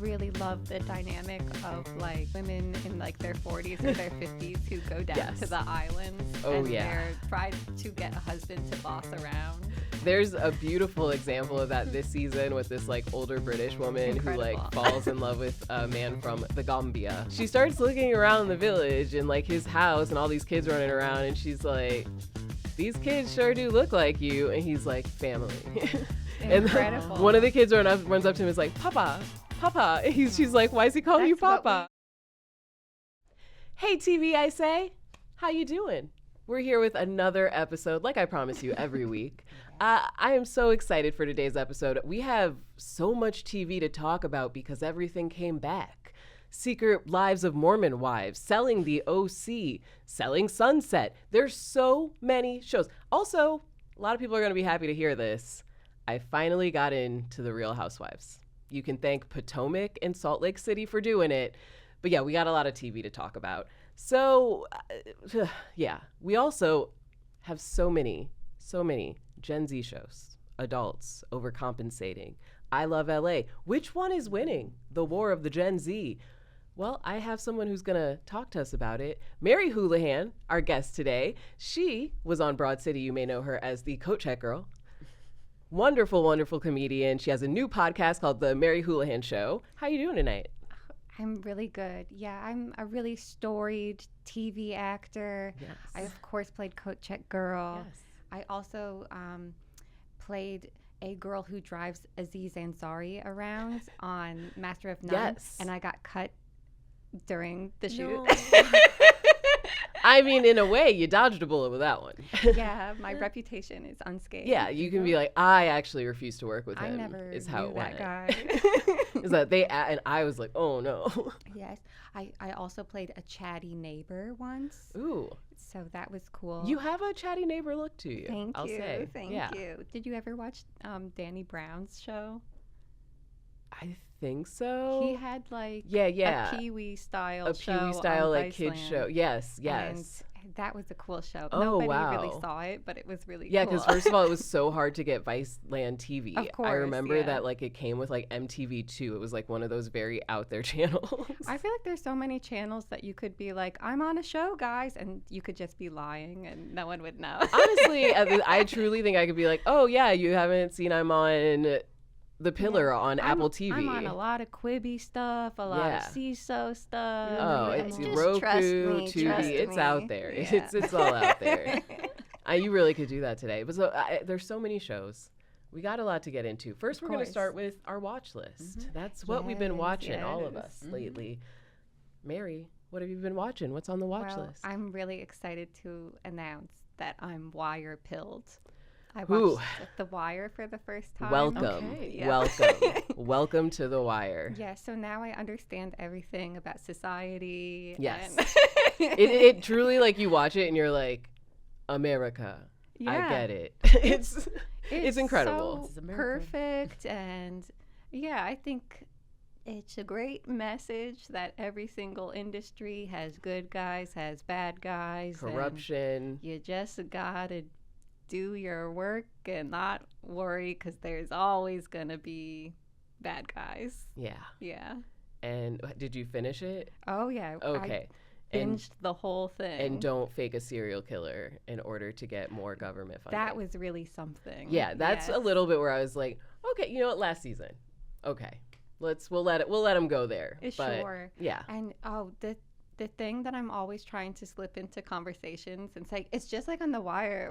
really love the dynamic of like women in like their 40s or their 50s who go down to the islands and they're trying to get a husband to boss around. There's a beautiful example of that this season with this like older British woman who like falls in love with a man from the Gambia. She starts looking around the village and like his house and all these kids running around, and she's like, these kids sure do look like you. And he's like, family. Incredible. And one of the kids runs up to him and is like, Papa, Papa. And she's like, why is he calling you Papa? Hey, TV, I say. How you doing? We're here with another episode, like I promise you every week. I am so excited for today's episode. We have so much TV to talk about because everything came back. Secret Lives of Mormon Wives, Selling the OC, Selling Sunset. There's so many shows. Also, a lot of people are going to be happy to hear this. I finally got into the Real Housewives. You can thank Potomac and Salt Lake City for doing it. But yeah, we got a lot of TV to talk about. So, we also have so many Gen Z shows, adults, overcompensating. I Love LA. Which one is winning? The War of the Gen Z. Well, I have someone who's going to talk to us about it. Mary Houlihan, our guest today. She was on Broad City. You may know her as the Coat Check Girl. Wonderful, wonderful comedian. She has a new podcast called The Mary Houlihan Show. How you doing tonight? I'm really good. Yeah, I'm a really storied TV actor. Yes. I, of course, played Coat Check Girl. Yes. I also played a girl who drives Aziz Ansari around on Master of None. Yes. And I got cut during the shoot. No. I mean, in a way, you dodged a bullet with that one. Yeah, my reputation is unscathed. Yeah, you can be like, I actually refuse to work with him. I never is how knew it that went. guy. Is that and I was like, oh no. Yes, I also played a chatty neighbor once. Ooh. So that was cool. You have a chatty neighbor look to you. Thank I'll you. say. Thank you. Did you ever watch Danny Brown's show? I think so. He had like a Pee-wee style a show. Pee-wee style like Viceland. kids show. Yes. And that was a cool show. Oh, Nobody wow. really saw it, but it was really Yeah, cool. because first of all, it was so hard to get Viceland TV. Of course, I remember that like it came with like MTV2. It was like one of those very out there channels. I feel like there's so many channels that you could be like, I'm on a show, guys, and you could just be lying and no one would know. Honestly, I truly think I could be like, oh yeah, you haven't seen I'm on The Pillar on Apple TV. I'm on a lot of Quibi stuff, a lot of CISO stuff. Oh, it's just Roku, trust Tubi. It's me. out there. Yeah. It's all out there. You really could do that today. But so there's so many shows. We got a lot to get into. First, we're going to start with our watch list. Mm-hmm. That's what we've been watching, all of us lately. Mary, what have you been watching? What's on the watch list? I'm really excited to announce that I'm wire pilled. I Ooh. watched The Wire for the first time. Welcome. Okay. Yeah. Welcome. Welcome to The Wire. Yeah, so now I understand everything about society. Yes. And it truly, like, you watch it and you're like, America. Yeah. I get it. It's incredible. So perfect. And yeah, I think it's a great message that every single industry has good guys, has bad guys. Corruption. You just gotta do your work and not worry because there's always gonna be bad guys. Yeah. And did you finish it? Oh yeah. Okay. I binged the whole thing. And don't fake a serial killer in order to get more government funding. That was really something. Yeah, that's a little bit where I was like, okay, you know what? Last season, okay, we'll let him go there. Sure. Yeah. And the thing that I'm always trying to slip into conversations and say, it's just like on The Wire.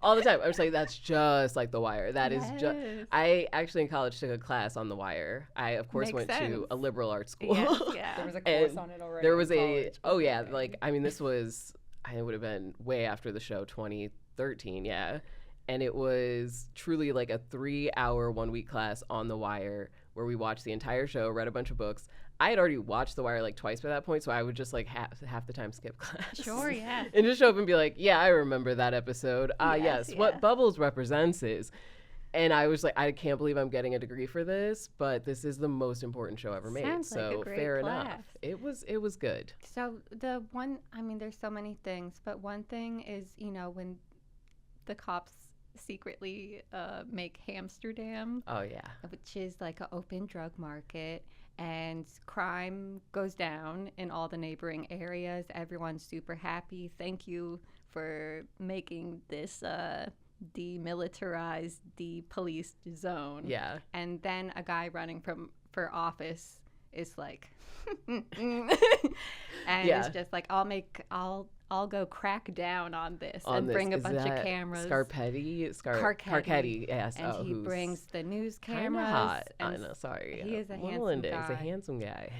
All the time. I was like, that's just like The Wire. That is just. Yes. I actually in college took a class on The Wire. I, of course, Makes went sense. to a liberal arts school. Yes, yeah. There was a course on it already. There was in college. like, I mean, this was, it would have been way after the show, 2013, yeah. And it was truly like a 3-hour, 1-week class on The Wire where we watched the entire show, read a bunch of books. I had already watched The Wire like twice by that point, so I would just like half the time skip class. Sure, yeah. And just show up and be like, yeah, I remember that episode. Yes, yeah. what Bubbles represents is. And I was like, I can't believe I'm getting a degree for this, but this is the most important show ever made. Sounds like so a great fair class. enough. It was good. So there's so many things, but one thing is, when the cops secretly make Amsterdam. Oh yeah. Which is like an open drug market, and crime goes down in all the neighboring areas. Everyone's super happy. Thank you for making this demilitarized, depoliced zone. Yeah. And then a guy running for office is like, and it's just like, I'll go crack down on this and bring a bunch of cameras. Carcetti, yes. And he brings the news cameras. Kinda hot. I know, sorry. He is a handsome guy. He's a handsome guy.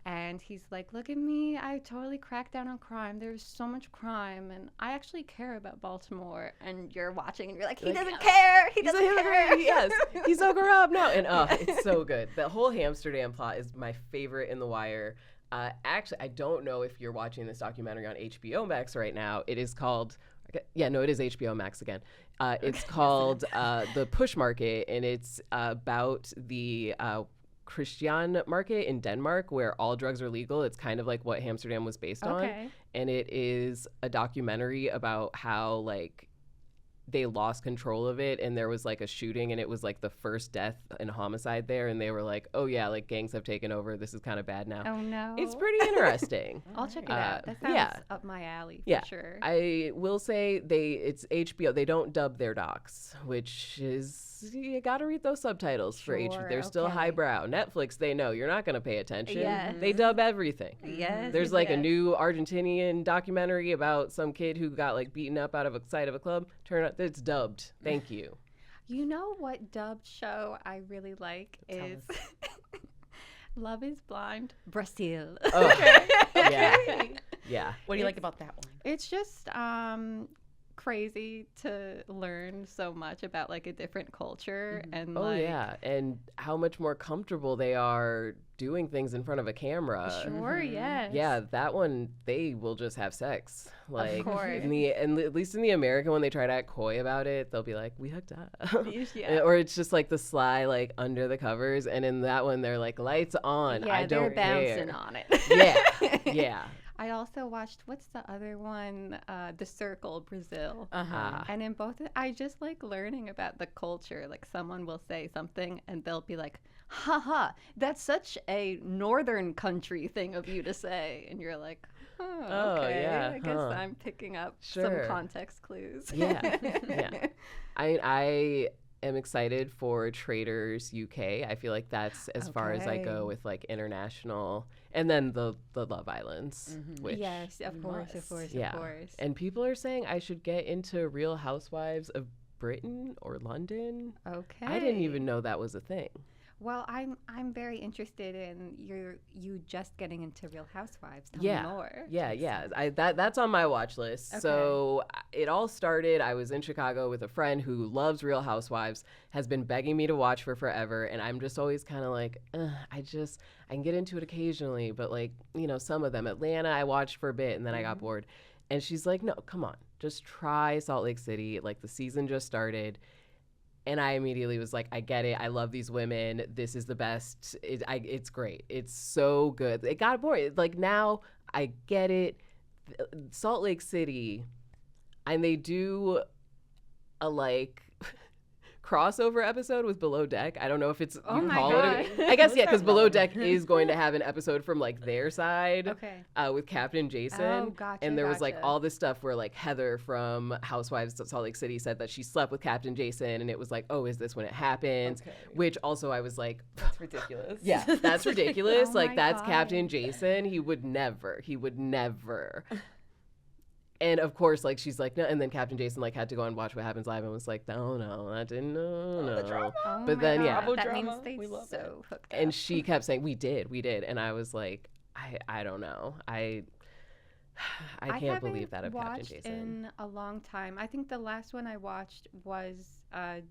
And he's like, look at me. I totally cracked down on crime. There's so much crime. And I actually care about Baltimore. And you're watching and you're like, he doesn't care. He doesn't care. Yes. He's so corrupt. No. And it's so good. The whole Amsterdam plot is my favorite in The Wire. Actually, I don't know if you're watching this documentary on HBO Max right now. It is called, it is HBO Max again. It's called The Push Market, and it's about the Christian market in Denmark where all drugs are legal. It's kind of like what Amsterdam was based on. And it is a documentary about how, like, they lost control of it, and there was like a shooting, and it was like the first death and homicide there, and they were like, oh yeah, like gangs have taken over, this is kind of bad now. Oh no. It's pretty interesting. I'll check it out. That sounds up my alley for sure. I will say it's HBO. They don't dub their docs, which is, you gotta read those subtitles for HBO. They're still highbrow. Netflix, they know you're not gonna pay attention. Yes. They dub everything. Yes. There's like a new Argentinian documentary about some kid who got like beaten up out of a side of a club. Turn out it's dubbed. Thank you. You know what dubbed show I really like is Love is Blind Brazil. Oh, yeah. What do you like about that one? It's just crazy to learn so much about like a different culture and and how much more comfortable they are doing things in front of a camera. Sure, yes. Yeah, that one, they will just have sex. Like, of course. And at least in the American one, they try to act coy about it. They'll be like, we hooked up. Yeah. Or it's just like the sly, like under the covers. And in that one, they're like, lights on. Yeah, I don't care. they're bouncing on it. Yeah. I also watched, what's the other one? The Circle, Brazil. Uh-huh. And in both, I just like learning about the culture. Like someone will say something and they'll be like, haha, that's such a northern country thing of you to say. And you're like, oh, okay. Yeah, I guess I'm picking up some context clues. Yeah. I am excited for Traders UK. I feel like that's as far as I go with like international, and then the Love Islands. Which yes, of course. And people are saying I should get into Real Housewives of Britain or London. Okay. I didn't even know that was a thing. Well, I'm very interested in you just getting into Real Housewives. Tell me more. Yeah. That's on my watch list. Okay. So it all started, I was in Chicago with a friend who loves Real Housewives, has been begging me to watch for forever, and I'm just always kind of like, I can get into it occasionally, but like, some of them. Atlanta, I watched for a bit, and then I got bored. And she's like, no, come on, just try Salt Lake City. Like, the season just started. And I immediately was like, I get it. I love these women. This is the best. It's great. It's so good. It got boring. Like, now I get it. Salt Lake City, and they do a like crossover episode with Below Deck. I don't know if it's you call it. I guess because Below Deck is going to have an episode from like their side, with Captain Jason. Oh, gotcha. And there was like all this stuff where like Heather from Housewives of Salt Lake City said that she slept with Captain Jason, and it was like, oh, is this when it happens? Okay. Which also I was like, that's ridiculous. Yeah, that's ridiculous. Oh like that's God. Captain Jason. He would never. And of course, like she's like, no, and then Captain Jason like had to go and watch What Happens Live and was like, no, I didn't know. The drama. Oh but then God. That drama. means they we love so hooked up. And she kept saying, we did, and I was like, I don't know, I can't believe that of Captain Jason. In a long time. I think the last one I watched was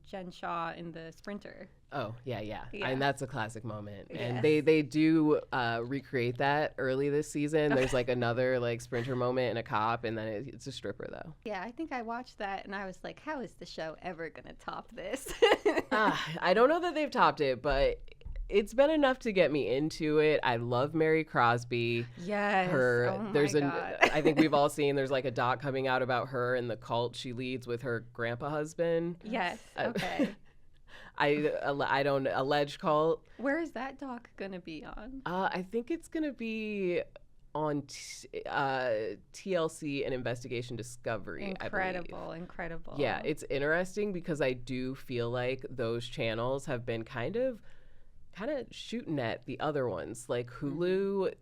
Jen Shaw in The Sprinter. Oh, yeah. And that's a classic moment. Yes. And they do recreate that early this season. There's like another like Sprinter moment and a cop, and then it's a stripper though. Yeah, I think I watched that and I was like, how is the show ever going to top this? I don't know that they've topped it, but it's been enough to get me into it. I love Mary Crosby. Yes. There's God. I think we've all seen there's like a doc coming out about her and the cult she leads with her grandpa husband. Yes. Okay. I don't alleged cult. Where is that doc gonna be on? I think it's gonna be on TLC and Investigation Discovery. Incredible. Yeah, it's interesting because I do feel like those channels have been kind of shooting at the other ones. Like Hulu,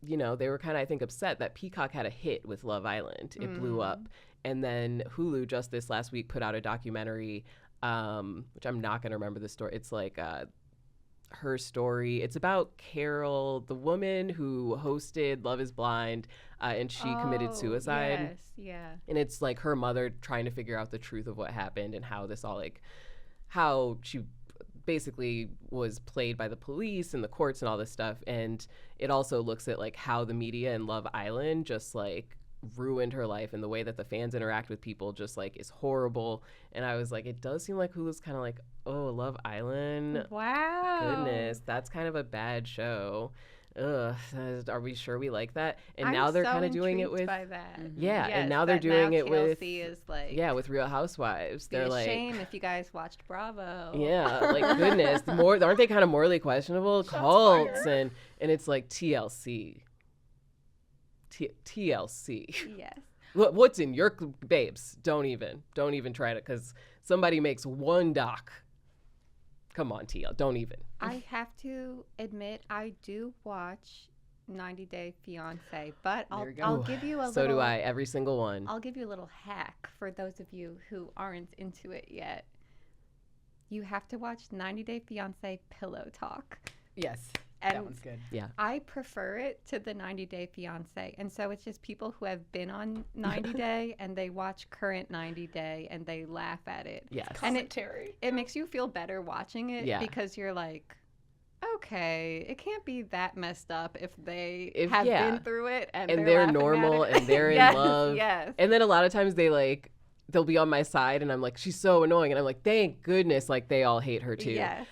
you know, they were kind of, I think, upset that Peacock had a hit with Love Island. It blew up. And then Hulu just this last week put out a documentary, which I'm not going to remember the story. It's like her story. It's about Carol, the woman who hosted Love is Blind, and she committed suicide. Yes, yeah. And it's like her mother trying to figure out the truth of what happened and how this all, like, how she basically was played by the police and the courts and all this stuff. And it also looks at like how the media and Love Island just like ruined her life, and the way that the fans interact with people just like is horrible. And I was like, it does seem like Hulu's kind of like, oh, Love Island, Wow. goodness, that's kind of a bad show. Ugh, are we sure we like that? And I'm now they're so kind of doing it intrigued with by that. yeah, Yes, and now they're that doing it with TLC is like with Real Housewives. be They're a like, shame if you guys watched Bravo. yeah, like goodness, aren't they kind of morally questionable? Cults and it's like TLC. TLC. Yes. What's in your babes? Don't even try to, because somebody makes one doc. Come on, TL, don't even. I have to admit, I do watch 90 Day Fiance, but I'll give you a little. So do I. Every single one. I'll give you a little hack for those of you who aren't into it yet. You have to watch 90 Day Fiance Pillowtalk. Yes. And That one's good. Yeah. I prefer it to the 90 Day Fiance. And so it's just people who have been on 90 Day and they watch current 90 Day and they laugh at it. Yes. And Commentary. it makes you feel better watching it because you're like, okay, it can't be that messed up if they have been through it and they're normal and they're in love. Yes. And then a lot of times they'll be on my side and I'm like, she's so annoying. And I'm like, thank goodness, like they all hate her too. Yes.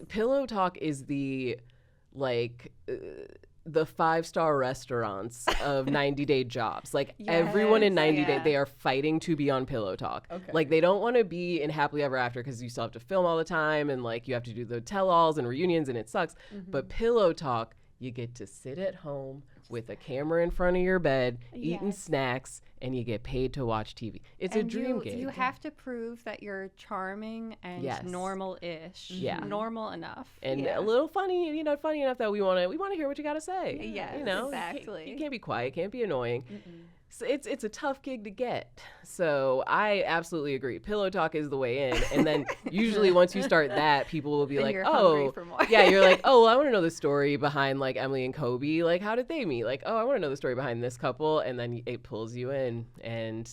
Pillow Talk is the 5-star restaurants of 90 Day jobs. Like everyone in 90 Day, they are fighting to be on Pillow Talk. Okay. Like they don't want to be in Happily Ever After because you still have to film all the time and like you have to do the tell-alls and reunions and it sucks. But Pillow Talk, you get to sit at home with a camera in front of your bed, eating snacks, and you get paid to watch TV. It's a dream gig. You have to prove that you're charming and normal-ish. Yeah. Normal enough. And a little funny, funny enough that we want to hear what you got to say. Yes, exactly. You can't be quiet, can't be annoying. So it's a tough gig to get. So I absolutely agree. Pillow Talk is the way in. And then usually once you start that, people will be Then like, you're oh, hungry for more. you're like, oh, well, I want to know the story behind like Emily and Kobe. Like, how did they meet? Like, oh, I want to know the story behind this couple. And then it pulls you in. And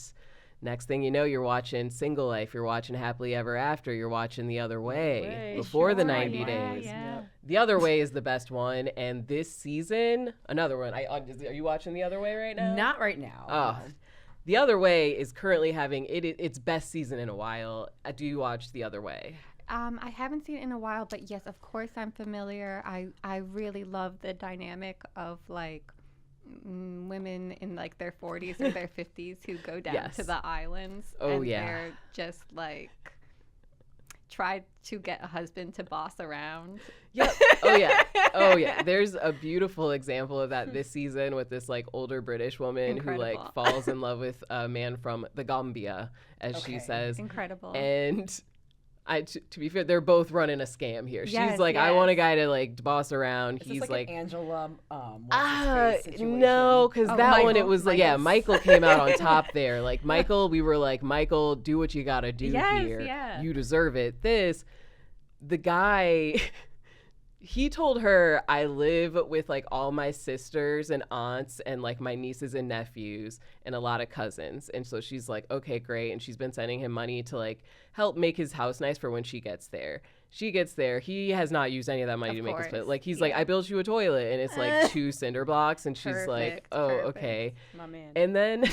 next thing you know, you're watching Single Life. You're watching Happily Ever After. You're watching The Other Way before the 90 days. Yeah. The Other Way is the best one. And this season, another one. Are you watching The Other Way right now? Not right now. Oh, The Other Way is currently having its best season in a while. Do you watch The Other Way? I haven't seen it in a while, but yes, of course I'm familiar. I really love the dynamic of like women in like their 40s or their 50s who go down to the islands. Oh, and yeah. They're just like try to get a husband to boss around. Yep. Oh yeah. There's a beautiful example of that this season with this like older British woman who like falls in love with a man from the Gambia, as she says. Incredible. And to be fair, they're both running a scam here. Yes, she's like, I want a guy to like boss around. Is He's this like an Angela, no, because that Michael. one it was like, Michael came out on top there. Like Michael, we were like, Michael, do what you gotta do here. Yeah. You deserve it. The guy, he told her, I live with like all my sisters and aunts and like my nieces and nephews and a lot of cousins. And so she's like, okay, great. And she's been sending him money to like help make his house nice for when she gets there. She gets there. He has not used any of that money to make his toilet. Like he's like, I built you a toilet, and it's like 2 cinder blocks, and she's like, oh, okay. My man. And then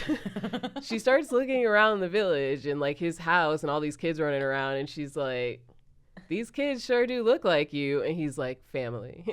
she starts looking around the village and like his house and all these kids running around, and she's like, these kids sure do look like you. And he's like, family.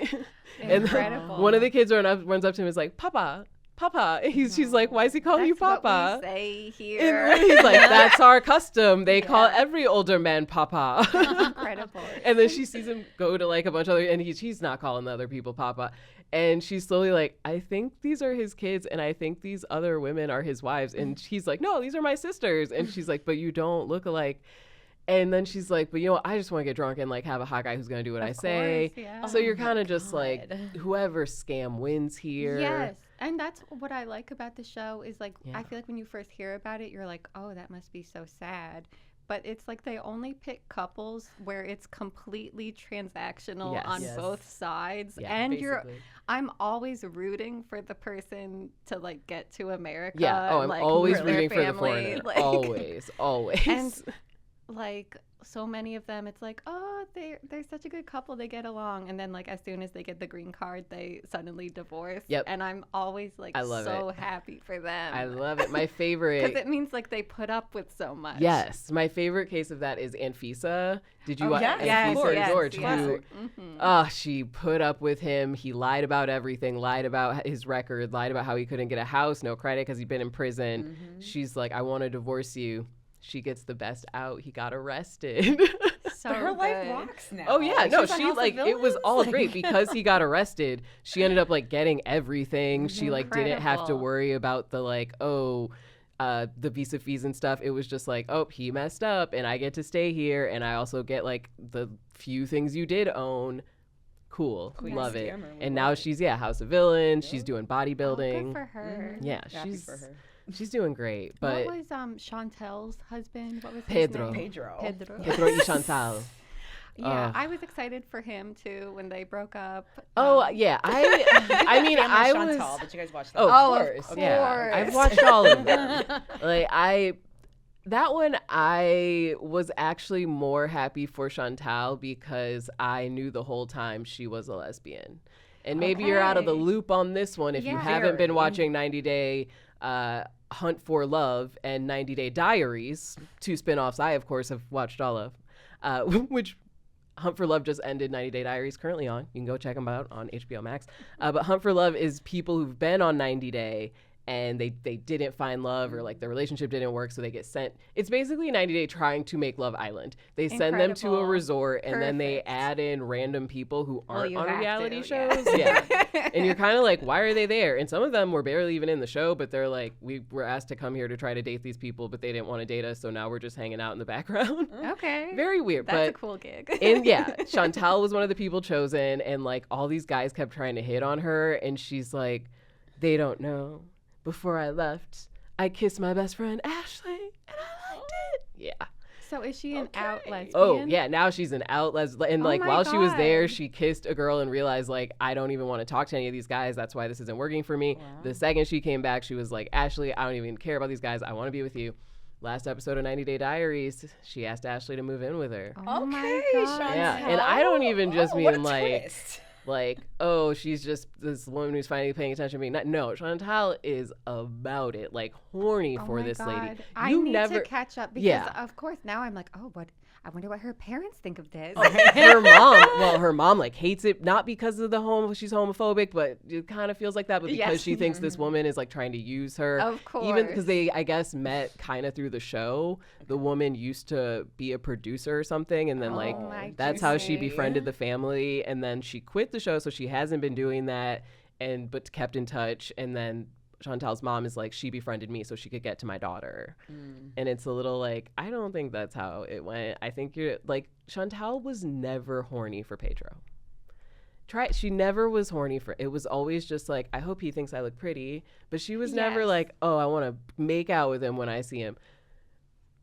And Incredible. one of the kids runs up to him and is like, Papa. And she's like, why is he calling you Papa? What we say here. And he's like, that's our custom. They call every older man Papa. Incredible. And then she sees him go to like a bunch of other, and he's not calling the other people Papa. And she's slowly like, I think these are his kids, and I think these other women are his wives. And he's like, no, these are my sisters. And she's like, but you don't look alike. And then she's like, but I just want to get drunk and like have a hot guy who's going to do what I say. Yeah. So you're kind of just like, whoever scam wins here. Yes. And that's what I like about the show is like, I feel like when you first hear about it, you're like, oh, that must be so sad. But it's like they only pick couples where it's completely transactional on both sides. Yeah, and basically. I'm always rooting for the person to like get to America. Yeah. Oh, I'm like, always their rooting for the family, foreigner. like, Always. And like so many of them, it's like, oh, they're such a good couple, they get along, and then like as soon as they get the green card, they suddenly divorce. Yep. And I'm always like so happy for them. I love it. My favorite, because it means like they put up with so much. Yes, my favorite case of that is Anfisa. Did you watch yes, Anfisa George, who she put up with him. He lied about everything, lied about his record, lied about how he couldn't get a house, no credit because he'd been in prison. She's like, I want to divorce you. She gets the best out. He got arrested. So her good. life rocks now. Oh yeah, no, she like it was all Villains? great because he got arrested. She ended up like getting everything. She like didn't have to Incredible. worry about the like the visa fees and stuff. It was just like, oh, he messed up and I get to stay here and I also get like the few things you did own. Cool. Love it. And now she's House of Villains. She's doing bodybuilding. Good for her. Yeah, Happy for her. she's doing great. But what was Chantel's husband? What was Pedro. his name? Pedro. Pedro y Chantal. Yeah, I was excited for him too when they broke up. Oh yeah, I mean I was. Chantal, did you guys watch that? Oh, of course. course. Yeah, I've watched all of them. That one I was actually more happy for Chantal because I knew the whole time she was a lesbian. And maybe you're out of the loop on this one if you haven't been watching 90 Day Hunt for Love and 90 Day Diaries, 2 spinoffs I, of course, have watched all of, which Hunt for Love just ended. 90 Day Diaries currently on. You can go check them out on HBO Max. But Hunt for Love is people who've been on 90 Day and they didn't find love or like their relationship didn't work, so they get sent. It's basically 90 Day trying to make Love Island. They send them to a Incredible. resort and then they Perfect. add in random people who aren't you on have reality to, shows. Yeah. And you're kind of like, why are they there? And some of them were barely even in the show, but they're like, we were asked to come here to try to date these people, but they didn't want to date us, so now we're just hanging out in the background. Okay. Very weird. That's but a cool gig. and yeah, Chantal was one of the people chosen, and like all these guys kept trying to hit on her, and she's like, they don't know. Before I left, I kissed my best friend Ashley, and I liked it. Yeah. So is she an out lesbian? Oh yeah, now she's an out lesbian. And like my while she was there, God. she kissed a girl and realized like I don't even want to talk to any of these guys. That's why this isn't working for me. Wow. The second she came back, she was like, Ashley, I don't even care about these guys. I want to be with you. Last episode of 90 Day Diaries, she asked Ashley to move in with her. Oh my Okay, God. Chantal. Yeah, and I don't even just what a mean like. twist. Like, oh, she's just this woman who's finally paying attention to me. No, Chantal is about it, like horny Oh for my this lady. God. I You need never, to catch up because, of course, now I'm like, oh, what? I wonder what her parents think of this. her mom like hates it, not because of she's homophobic, but it kind of feels like that, but because Yes. she thinks this woman is like trying to use her. Of course. Even because they, I guess, met kind of through the show. The woman used to be a producer or something, and then like my that's how she goodness. befriended the family, and then she quit the show, so she hasn't been doing that, but kept in touch, and then Chantal's mom is like, she befriended me so she could get to my daughter. And it's a little like, I don't think that's how it went. I think you're like, Chantal was never horny for Pedro. She never was horny for, it was always just like, I hope he thinks I look pretty, but she was never Yes. like, oh, I want to make out with him when I see him.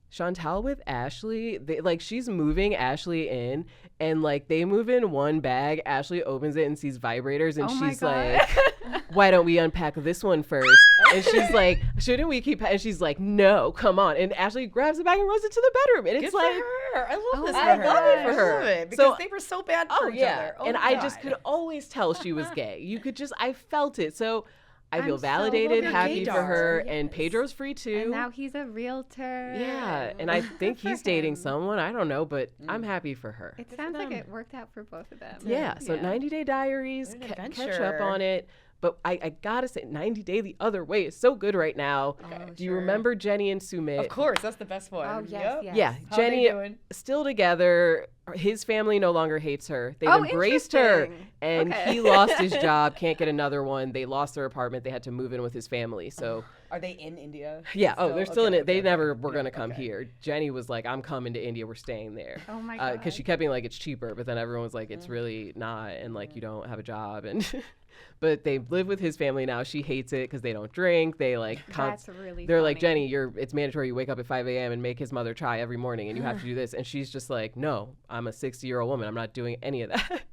Chantal with Ashley, she's moving Ashley in, and like they move in one bag. Ashley opens it and sees vibrators, and Oh my she's God. like, why don't we unpack this one first? And she's like, shouldn't we keep? And she's like, no, come on. And Ashley grabs the bag and runs into the bedroom, and Good it's for like, her. I love this for I her. love it for I her. love it because So- they were so bad for each other. Oh, and I just God. could always tell she was gay. You could just, I felt it. So I feel I'm so validated, Your happy for gaydar. her, and Yes. Pedro's free too. And now he's a realtor. Yeah, and I think Good he's for dating him. someone. I don't know, but I'm happy for her. It for sounds like them. it worked out for both of them. Yeah, so 90 Day Diaries, What an catch up adventure. on it. But I gotta say, 90 Day the other way is so good right now. Okay. Do you remember Jenny and Sumit? Of course, that's the best one. Oh, yes, Yep. yes. Yeah, How they Jenny doing? still together. His family no longer hates her. They've Oh, embraced her, interesting. and Okay. he lost his job, can't get another one. They lost their apartment. They had to move in with his family. So Are they in India? yeah, they're still in Okay, it. They okay, never okay. were Yeah, gonna come okay. here. Jenny was like, "I'm coming to India. We're staying there." Oh my god. Because she kept being like, it's cheaper, but then everyone's like, it's really not, and like you don't have a job, and but they live with his family now. She hates it because they don't drink. They like That's really they're like, funny. Jenny, it's mandatory you wake up at 5 a.m. and make his mother chai every morning, and you have to do this. And she's just like, no, I'm a 60-year-old woman. I'm not doing any of that.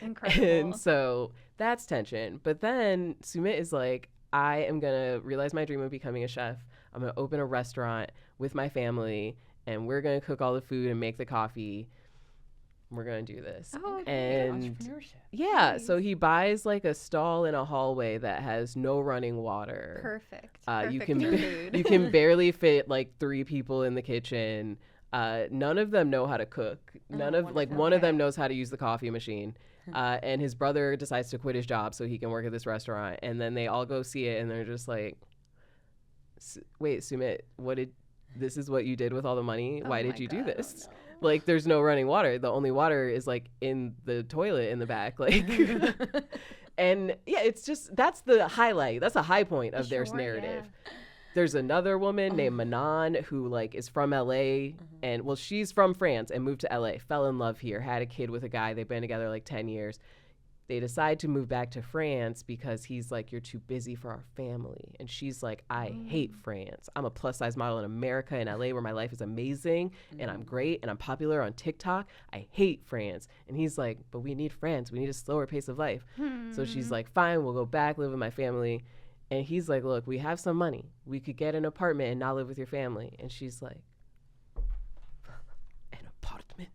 Incredible. And so that's tension. But then Sumit is like, I am gonna realize my dream of becoming a chef. I'm gonna open a restaurant with my family, and we're gonna cook all the food and make the coffee. We're gonna do this. Oh, and Entrepreneurship. yeah, so he buys like a stall in a hallway that has no running water. perfect. You Perfect can for food. you can barely fit like 3 people in the kitchen. None of them know how to cook. One of them knows how to use the coffee machine. And his brother decides to quit his job so he can work at this restaurant. And then they all go see it, and they're just like, "Wait, Sumit, this is what you did with all the money? Oh Why my did you do God. this?" Like, there's no running water. The only water is like in the toilet in the back. Like, and yeah, it's just, that's the highlight. That's a high point of their Sure, narrative. yeah. There's another woman named Manon who like is from LA and well, she's from France and moved to LA, fell in love here, had a kid with a guy. They've been together like 10 years. They decide to move back to France because he's like, you're too busy for our family. And she's like, I hate France. I'm a plus size model in America and LA where my life is amazing and I'm great and I'm popular on TikTok. I hate France. And he's like, but we need France. We need a slower pace of life. So she's like, fine, we'll go back, live with my family. And he's like, look, we have some money. We could get an apartment and not live with your family. And she's like, an apartment?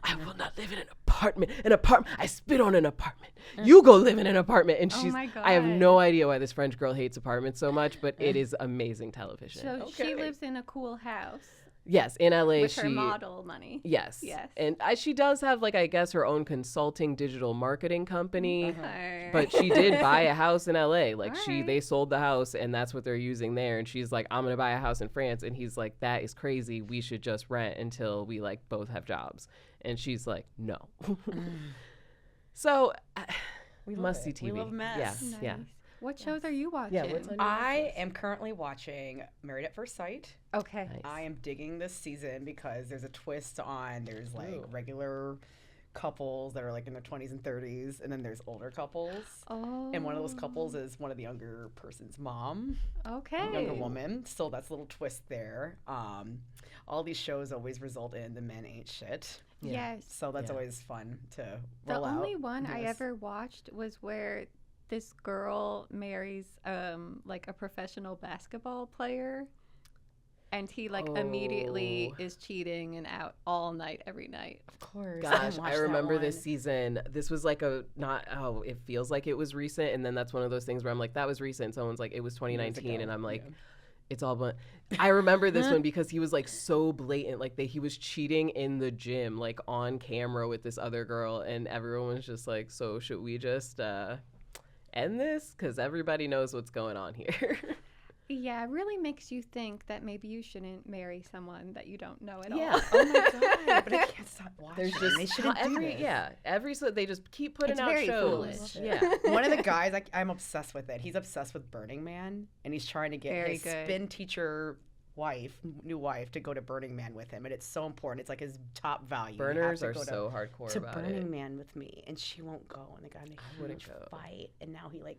I will not live in an apartment. An apartment. I spit on an apartment. You go live in an apartment. And Oh she's, my I have God. no idea why this French girl hates apartments so much, but it is amazing television. So she Okay. lives in a cool house Yes, in LA, with she. her model money. Yes. Yes. And she does have, like, I guess, her own consulting digital marketing company. Okay. But she did buy a house in LA. Like Alright. they sold the house and that's what they're using there. And she's like, I'm going to buy a house in France. And he's like, that is crazy. We should just rent until we like both have jobs. And she's like, no. So We love must see it. TV. We love mess. Yeah. Nice. Yeah. What shows are you watching? Yeah. What's on your I am currently watching Married at First Sight. Okay. Nice. I am digging this season because there's a twist on there's like Ooh. regular couples that are like in their 20s and 30s, and then there's older couples. Oh. And one of those couples is one of the younger person's mom, Okay. younger woman. So that's a little twist there. All these shows always result in the men ain't shit. Yeah. Yes. So that's Yeah. always fun to The roll out. only one I Yes. ever watched was where this girl marries like a professional basketball player, and he like immediately Oh. is cheating and out all night every night. Of course. Gosh, didn't watch I that remember this one. season. This was like it feels like it was recent. And then that's one of those things where I'm like, that was recent. Someone's like, it was 2019. ago, And I'm like, yeah. it's all but I remember this one because he was like so blatant, like he was cheating in the gym, like on camera with this other girl. And everyone was just like, so should we just end this? Because everybody knows what's going on here. Yeah, it really makes you think that maybe you shouldn't marry someone that you don't know at Yeah. all. Oh my god! But I can't stop watching. There's just they shouldn't do this. every so they just keep putting It's out very shows. foolish. Yeah. One of the guys, I'm obsessed with it. He's obsessed with Burning Man, and he's trying to get Very his good. spin teacher new wife, to go to Burning Man with him, and it's so important. It's like his top value. You have Burners to are go to- so hardcore to about Burning it. Man with me, and she won't go, and they got in a wouldn't huge go. fight, and now he like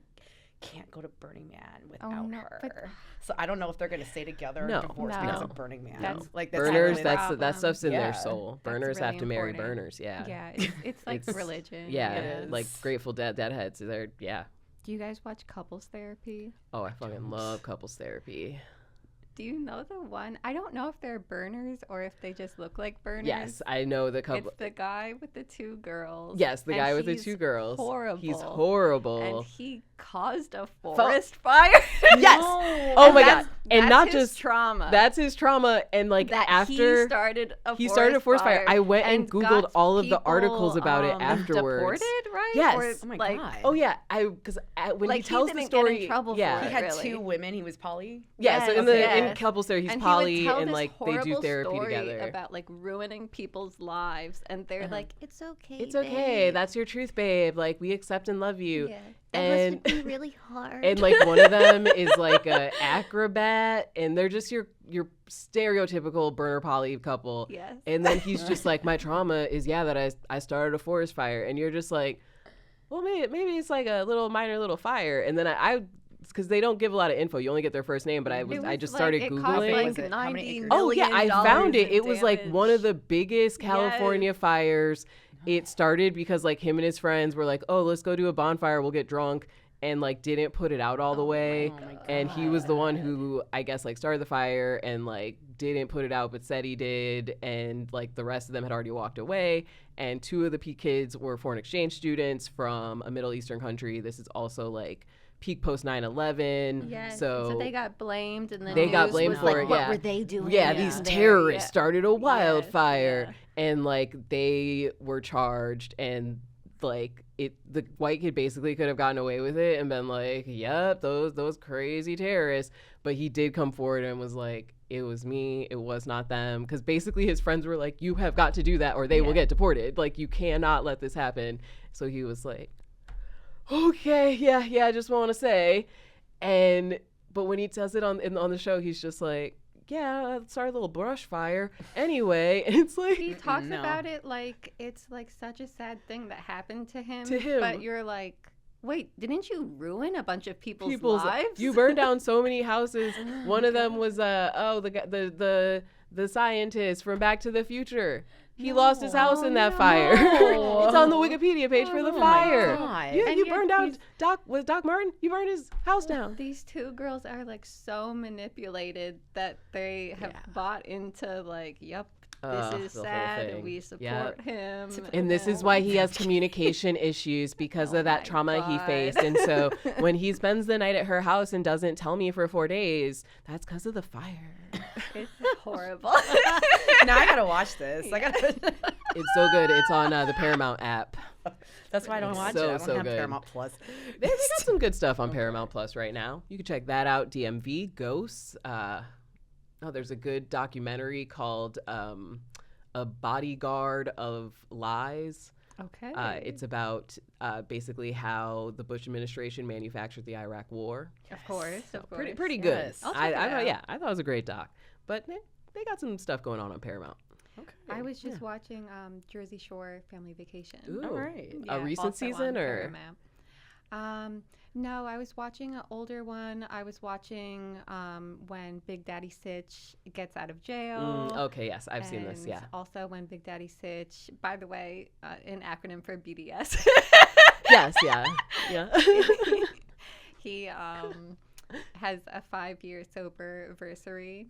can't go to Burning Man without no, but- her. So I don't know if they're gonna stay together or No, divorce no. because of Burning Man. That's- like Burners, really that's the that stuff's in Yeah. their soul. That's Burners have really to marry important. burners. Yeah. Yeah, it's like It's- religion. Yeah, It like is. Grateful Deadheads. They're Do you guys watch couples therapy? Oh, I fucking love couples therapy. Do you know the one? I don't know if they're burners or if they just look like burners. Yes, I know the couple. It's the guy with the 2 girls. Yes, the and guy with the he's 2 girls. Horrible. He's horrible. And he caused a forest fire. Yes. No. Oh And my that's- god. And that's not his just trauma. That's his trauma. And like that after he started a forest fire. I went and Googled got all of the people, articles about it afterwards. Deported, right? Yes. Or, Oh my like, God. Oh yeah, because when Like, he he tells the didn't story, get in trouble for yeah, He it. had Really. 2 women. He was poly. yeah. So Yes, in the yes. in couples there, he's and poly, he would tell and this like they do horrible therapy story together. about like ruining people's lives, and they're like, "It's okay. It's okay. babe." That's your truth, babe. Like we accept and love you. Yeah. And That must be really hard. and like one of them is like a acrobat, and they're just your stereotypical burner poly couple. yes. And then he's just like, my trauma is that I started a forest fire, and you're just like, well, maybe it's like a minor little fire. And then I because they don't give a lot of info, you only get their first name, but I just started it Googling. Cost like Was it? How many $90 acres? Oh yeah, I million found it. in It was like one of the biggest Yes. California fires. It started because like him and his friends were like, oh, let's go do a bonfire, we'll get drunk, and like didn't put it out all the way. Oh my God. And he was the one who I guess like started the fire and like didn't put it out but said he did, and like the rest of them had already walked away. And 2 of the kids were foreign exchange students from a Middle Eastern country. This is also like peak post 9/11. Yes. So they got blamed, and then They got blamed was for like, it, What yeah. were they doing? yeah, down these there?" terrorists Yeah. started a wildfire. Yes, And like they were charged, and like the white kid basically could have gotten away with it and been like, yep, those crazy terrorists. But he did come forward and was like, it was me, it was not them. Because basically his friends were like, you have got to do that or they will get deported. Like, you cannot let this happen. So he was like, okay, yeah, I just want to say. But when he tells it on the show, he's just like, yeah, sorry, little brush fire. Anyway, it's like He talks No. about it like it's like such a sad thing that happened to him. To him. But you're like, wait, didn't you ruin a bunch of people's lives? You burned down so many houses. One of them was the scientist from Back to the Future. He lost his house in that fire. It's on the Wikipedia page for the my fire. God. Yeah, And you yet burned down he's- Doc Martin. You burned his house down. These 2 girls are like so manipulated that they have Yeah. bought into like, yep, Ugh, this is the whole sad. thing. We support Yep. him. And this is why he has communication issues because Oh of that my trauma he God. faced. And so when he spends the night at her house and doesn't tell me for 4 days, that's because of the fire. It's horrible. Now I gotta watch this. I gotta. It's so good. It's on the Paramount app. That's why I don't watch it. I don't have good. Paramount Plus. They got some good stuff on Paramount Plus right now. You can check that out. DMV, Ghosts. There's a good documentary called A Bodyguard of Lies. Okay. It's about basically how the Bush administration manufactured the Iraq War. of course. Of course. Pretty good. Yes. I'll I check it out. thought it was a great doc. But they got some stuff going on Paramount. Okay. I was just watching Jersey Shore Family Vacation. Ooh. All right. A recent also season on or? Paramount. No, I was watching an older one. I was watching when Big Daddy Sitch gets out of jail. Okay, yes, I've seen this. and Yeah. Also when Big Daddy Sitch, by the way, an acronym for BDS. Yes. Yeah. Yeah. He has a 5-year sober anniversary.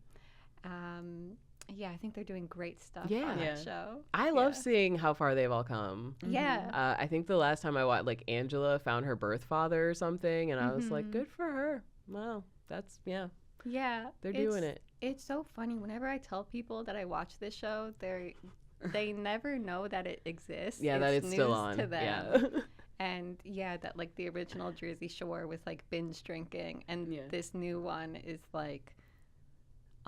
Yeah, I think they're doing great stuff Yeah. on Yeah. that show. I love seeing how far they've all come. Yeah. I think the last time I watched, like, Angela found her birth father or something, and I was like, good for her. Wow, that's, yeah, Yeah. they're doing it. It's so funny. Whenever I tell people that I watch this show, they never know that it exists. Yeah, that it's still news on. to them. Yeah. And yeah, that like the original Jersey Shore was like binge drinking, and Yeah. this new one is like,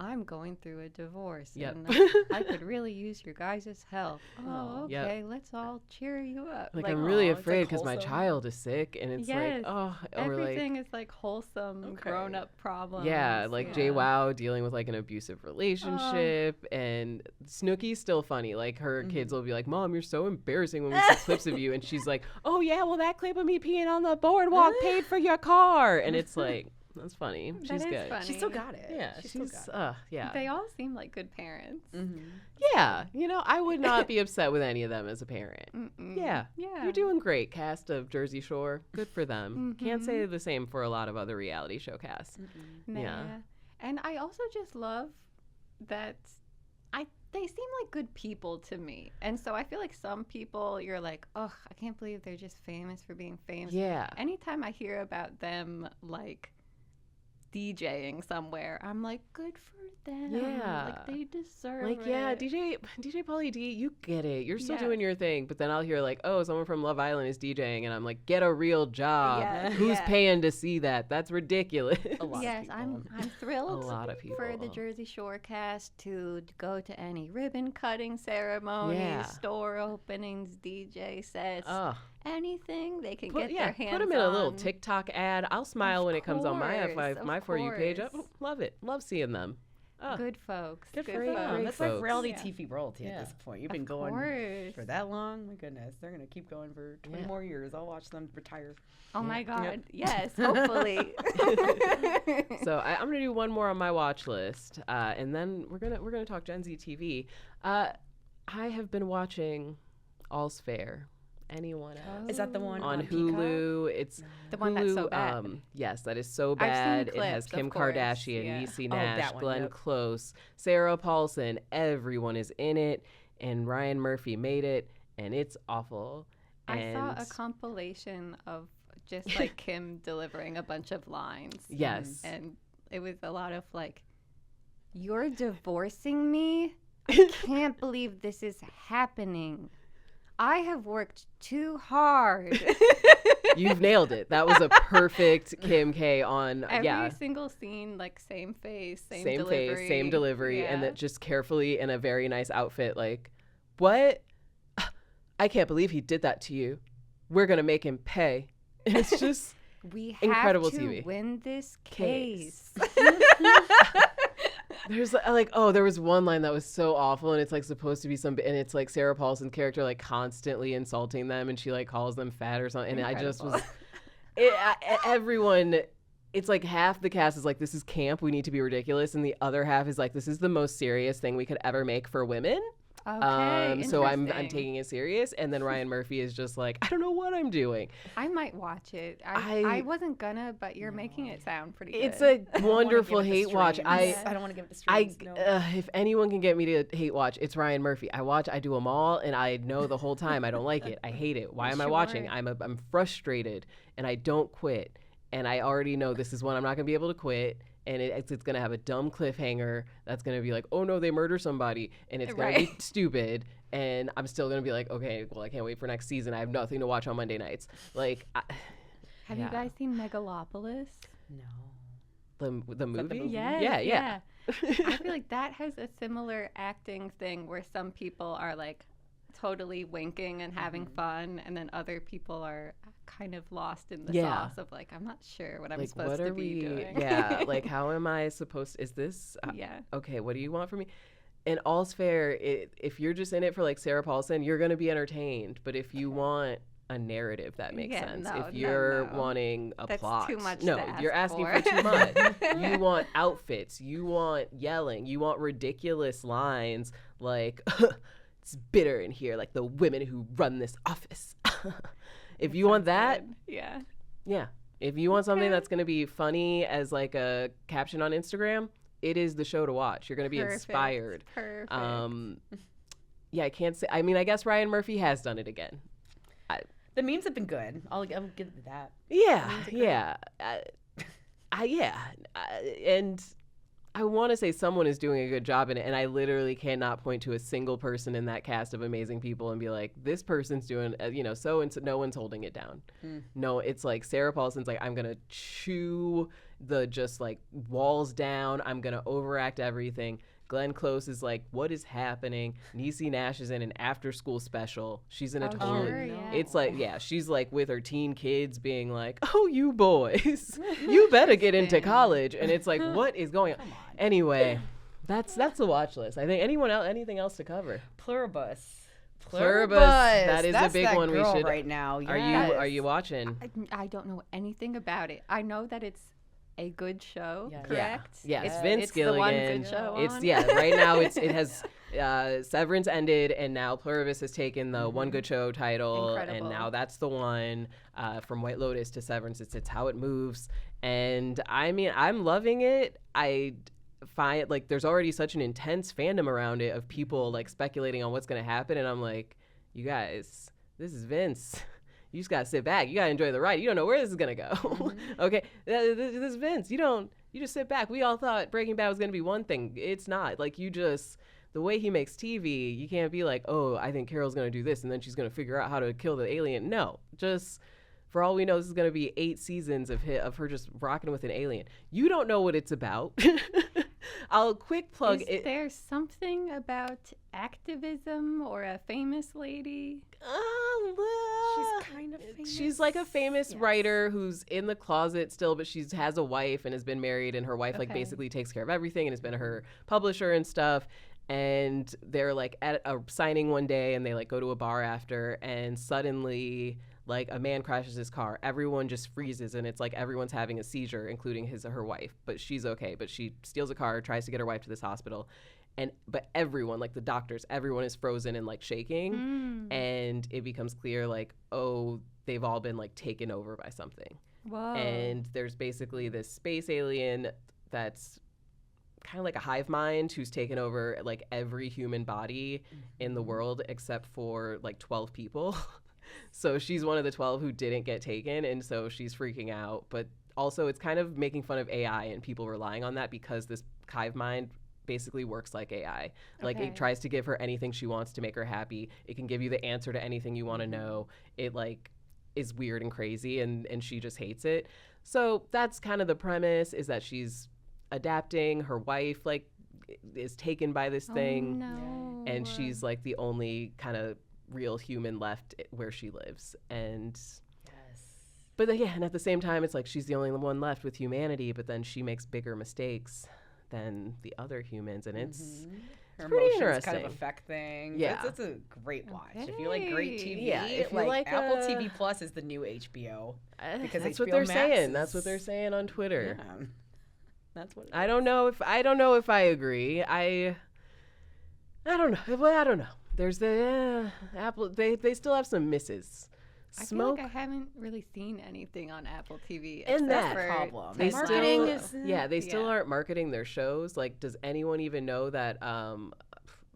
I'm going through a divorce, Yep. and I could really use your guys' help. Oh, Yep. okay, let's all cheer you up. Like, I'm really aw, it's, like, afraid because my wholesome. child is sick, and it's Yes, like, or everything is like wholesome, Okay. grown-up problems. yeah, like yeah. Jay Wow dealing with like an abusive relationship, and Snooki's still funny. Like, her kids will be like, "Mom, you're so embarrassing when we see clips of you," and she's like, "Oh yeah, well that clip of me peeing on the boardwalk paid for your car," and it's like, that's funny. That She's is good. funny. She still got it. Yeah, She still she's got it. yeah. They all seem like good parents. Yeah, I would not be upset with any of them as a parent. Mm-mm. Yeah. Yeah. You're doing great, cast of Jersey Shore. Good for them. Can't say the same for a lot of other reality show casts. Nah. Yeah. And I also just love that they seem like good people to me. And so I feel like some people, you're like, oh, I can't believe they're just famous for being famous. Yeah. Anytime I hear about them, like, DJing somewhere, I'm like, good for them. Yeah. Like, they deserve Like, it. yeah, DJ Pauly D, you get it. You're still Yeah. doing your thing. But then I'll hear like, oh, someone from Love Island is DJing. And I'm like, get a real job. Yeah, Who's yeah. paying to see that? That's ridiculous. A lot Yes, of I'm people. thrilled A lot of people. for the Jersey Shore cast to go to any ribbon cutting ceremonies, Yeah. store openings, DJ sets, Oh, anything they can get yeah, their hands put them in a little on. TikTok ad. I'll smile Of when it comes on my course, of my For You page. course. Oh, love it. Love seeing them. Oh, Good folks. Good for folks. you. Yeah, Great that's folks. like reality Yeah. TV royalty Yeah. at this point. You've Of been going course. for that long. My goodness, they're gonna keep going for 20 Yeah. more years. I'll watch them retire. Oh my Yeah. God. Yes, hopefully. So I'm gonna do one more on my watch list, and then we're gonna talk Gen Z TV. I have been watching All's Fair. Anyone else? Is that the one On on Peacock? Hulu. It's The one that's so bad. Yes, that is so I've seen bad. It has clips, Kim of course, Kardashian, yeah. Niecy Oh, Nash, that one, Glenn yep. Close, Sarah Paulson. Everyone is in it, and Ryan Murphy made it, and it's awful. I saw a And- compilation of just like Kim delivering a bunch of lines. Yes. And it was a lot of like, you're divorcing me? I can't believe this is happening. I have worked too hard. You've nailed it. That was a perfect Kim K on Every single scene, like same face, same delivery. face, same delivery, and Yeah. that just carefully in a very nice outfit. Like, what? I can't believe he did that to you. We're gonna make him pay. And it's just We have incredible to TV. win this case. there's like, oh, there was one line that was so awful, and it's like supposed to be and it's like Sarah Paulson's character like constantly insulting them, and she like calls them fat or something. And I just was, everyone. It's like half the cast is like, this is camp, we need to be ridiculous, and the other half is like, this is the most serious thing we could ever make for women. Okay, So I'm interesting. taking it serious, and then Ryan Murphy is just like, I don't know what I'm doing. I might watch it. I- I wasn't gonna, but you're making it sound pretty good. It's a I don't wanna wonderful give it the hate watch. streams. Yeah. I don't want to give it the streams. No. If anyone can get me to hate watch, it's Ryan Murphy. I do them all, and I know the whole time I don't like it. I hate it. Why am I watching? Sure. I'm frustrated, and I don't quit. And I already know this is one I'm not gonna be able to quit. And it's gonna have a dumb cliffhanger that's gonna be like, oh no, they murder somebody, and it's gonna be Right. stupid. And I'm still gonna be like, okay, well, I can't wait for next season. I have nothing to watch on Monday nights. Like, Have yeah. you guys seen Megalopolis? No. the movie? movie? Yeah. I feel like that has a similar acting thing where some people are like totally winking and having fun, and then other people are kind of lost in the Yeah. sauce of like, I'm not sure what I'm Like, supposed what to are be we? doing. Yeah. Like, how am I supposed? Is this? Yeah. Okay, what do you want from me? And All's Fair, if you're just in it for like Sarah Paulson, you're going to be entertained. But if you want a narrative that makes Yeah, sense, no, if no, you're no. wanting a That's plot, too much no, to you're ask asking for. for too much. You want outfits, you want yelling, you want ridiculous lines like, it's bitter in here, like the women who run this office. If you want that, Good. Yeah. yeah. If you want something Okay. that's going to be funny as like a caption on Instagram, it is the show to watch. You're going to be Perfect. inspired. Perfect. Yeah, I can't say. I mean, I guess Ryan Murphy has done it again. The memes have been good. I'll give it that. Yeah, Memes are great. yeah. And I want to say someone is doing a good job in it, and I literally cannot point to a single person in that cast of amazing people and be like, this person's doing, so and so. No one's holding it down. No, it's like Sarah Paulson's like, I'm gonna chew the just like walls down. I'm gonna overact everything. Glenn Close is like, what is happening? Niecy Nash is in an after-school special. She's in a totally. sure, yeah. It's like, yeah, she's like with her teen kids being like, oh, you boys, you better get into Interesting. college. And it's like, what is going on? Anyway, that's the watch list. I think anything else to cover? Pluribus. Pluribus, that is a That's big that one we girl should- right now. Are Yes. you watching? I don't know anything about it. I know that it's a good show, Yeah. correct? Yeah, it's Yes. Vince It's the one Gilligan. good show It's on? right now it has Severance ended, and now Pluribus has taken the One Good Show title, Incredible. and now that's the one from White Lotus to Severance. It's how it moves, and I mean I'm loving it. there's already such an intense fandom around it of people like speculating on what's going to happen. And I'm like, you guys, this is Vince. You just got to sit back. You got to enjoy the ride. You don't know where this is going to go. Mm-hmm. Okay. This is Vince. You just sit back. We all thought Breaking Bad was going to be one thing. It's not. Like, the way he makes TV, you can't be like, oh, I think Carol's going to do this and then she's going to figure out how to kill the alien. No, just for all we know, this is going to be 8 seasons of her just rocking with an alien. You don't know what it's about. I'll quick plug it. Is there something about activism or a famous lady? She's kind of famous. She's like a famous writer who's in the closet still, but she has a wife and has been married, and her wife like basically takes care of everything and has been her publisher and stuff. And they're like at a signing one day, and they like go to a bar after, and suddenly like a man crashes his car. Everyone just freezes, and it's like everyone's having a seizure, including her wife. But she's okay. But she steals a car, tries to get her wife to this hospital, but everyone, like the doctors, everyone is frozen and like shaking, and it becomes clear like, oh, they've all been like taken over by something. Whoa. And there's basically this space alien that's kind of like a hive mind who's taken over like every human body in the world except for like 12 people. So she's one of the 12 who didn't get taken, and so she's freaking out. But also it's kind of making fun of AI and people relying on that, because this hive mind basically works like AI. Like it tries to give her anything she wants to make her happy. It can give you the answer to anything you want to know. It like is weird and crazy, and she just hates it. So that's kind of the premise, is that she's adapting. Her wife like is taken by this thing, and she's like the only kind of real human left where she lives. And but yeah, and at the same time it's like she's the only one left with humanity, but then she makes bigger mistakes than the other humans, and it's her pretty emotions interesting. kind of affect things. Yeah. It's a great watch. If you like great TV, Yeah, if you like Apple TV Plus is the new HBO. Because that's HBO what they're Max saying. That's what they're saying on Twitter. Yeah. That's what it I don't know if I agree. I don't know. Well, I don't know. There's the Apple. They still have some misses. I feel Smoke. like I haven't really seen anything on Apple TV. And except that's for the problem. They Ted Marketing Lasso. is- they still Yeah. aren't marketing their shows. Like, does anyone even know that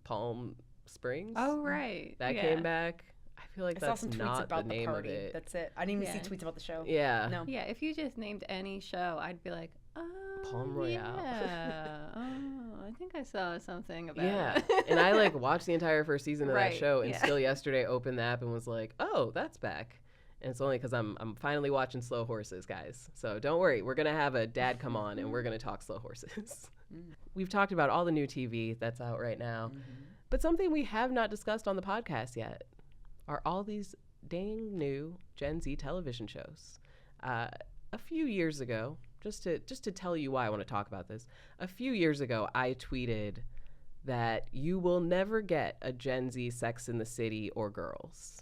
Palm Springs? Oh, right. that yeah. came back. I feel like I saw that's some tweets not about the the name party. of it. That's it. I didn't even Yeah. see tweets about the show. Yeah. No. Yeah, if you just named any show, I'd be like, oh, Palm Royale. Yeah. Oh, I think I saw something about Yeah, it. and I like watched the entire first season of that Right, show, and yeah. still yesterday opened the app and was like, "Oh, that's back." And it's only because I'm finally watching Slow Horses, guys. So don't worry, we're gonna have a dad come on and we're gonna talk Slow Horses. We've talked about all the new TV that's out right now, but something we have not discussed on the podcast yet are all these dang new Gen Z television shows. A few years ago, just to tell you why I want to talk about this, a few years ago I tweeted that you will never get a Gen Z Sex in the City or Girls.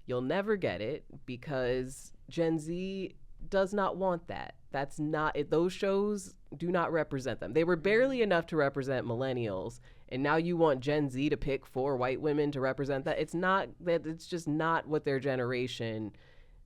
You'll never get it because Gen Z does not want that. That's not it. Those shows do not represent them. They were barely enough to represent millennials, and now you want Gen Z to pick 4 white women to represent that. It's not that. It's just not what their generation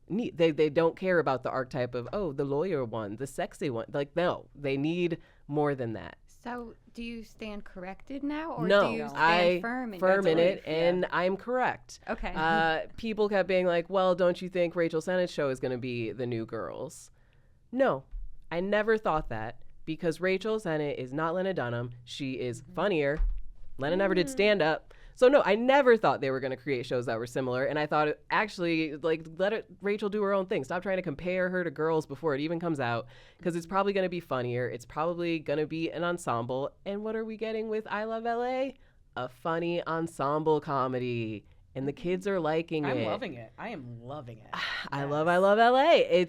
need. They don't care about the archetype of, oh, the lawyer one, the sexy one. Like, no, they need more than that. So, do you stand corrected now, or No, do you stand I firm in firm your in belief? it, and I'm correct. Okay. People kept being like, well, don't you think Rachel Sennett's show is going to be the new Girls? No, I never thought that, because Rachel Sennett is not Lena Dunham. She is funnier. Lena never did stand up. So no, I never thought they were going to create shows that were similar. And I thought, actually, like, Rachel do her own thing. Stop trying to compare her to Girls before it even comes out, because it's probably going to be funnier. It's probably going to be an ensemble. And what are we getting with I Love LA? A funny ensemble comedy. And the kids are liking it. I'm loving it. I am loving it. I love LA.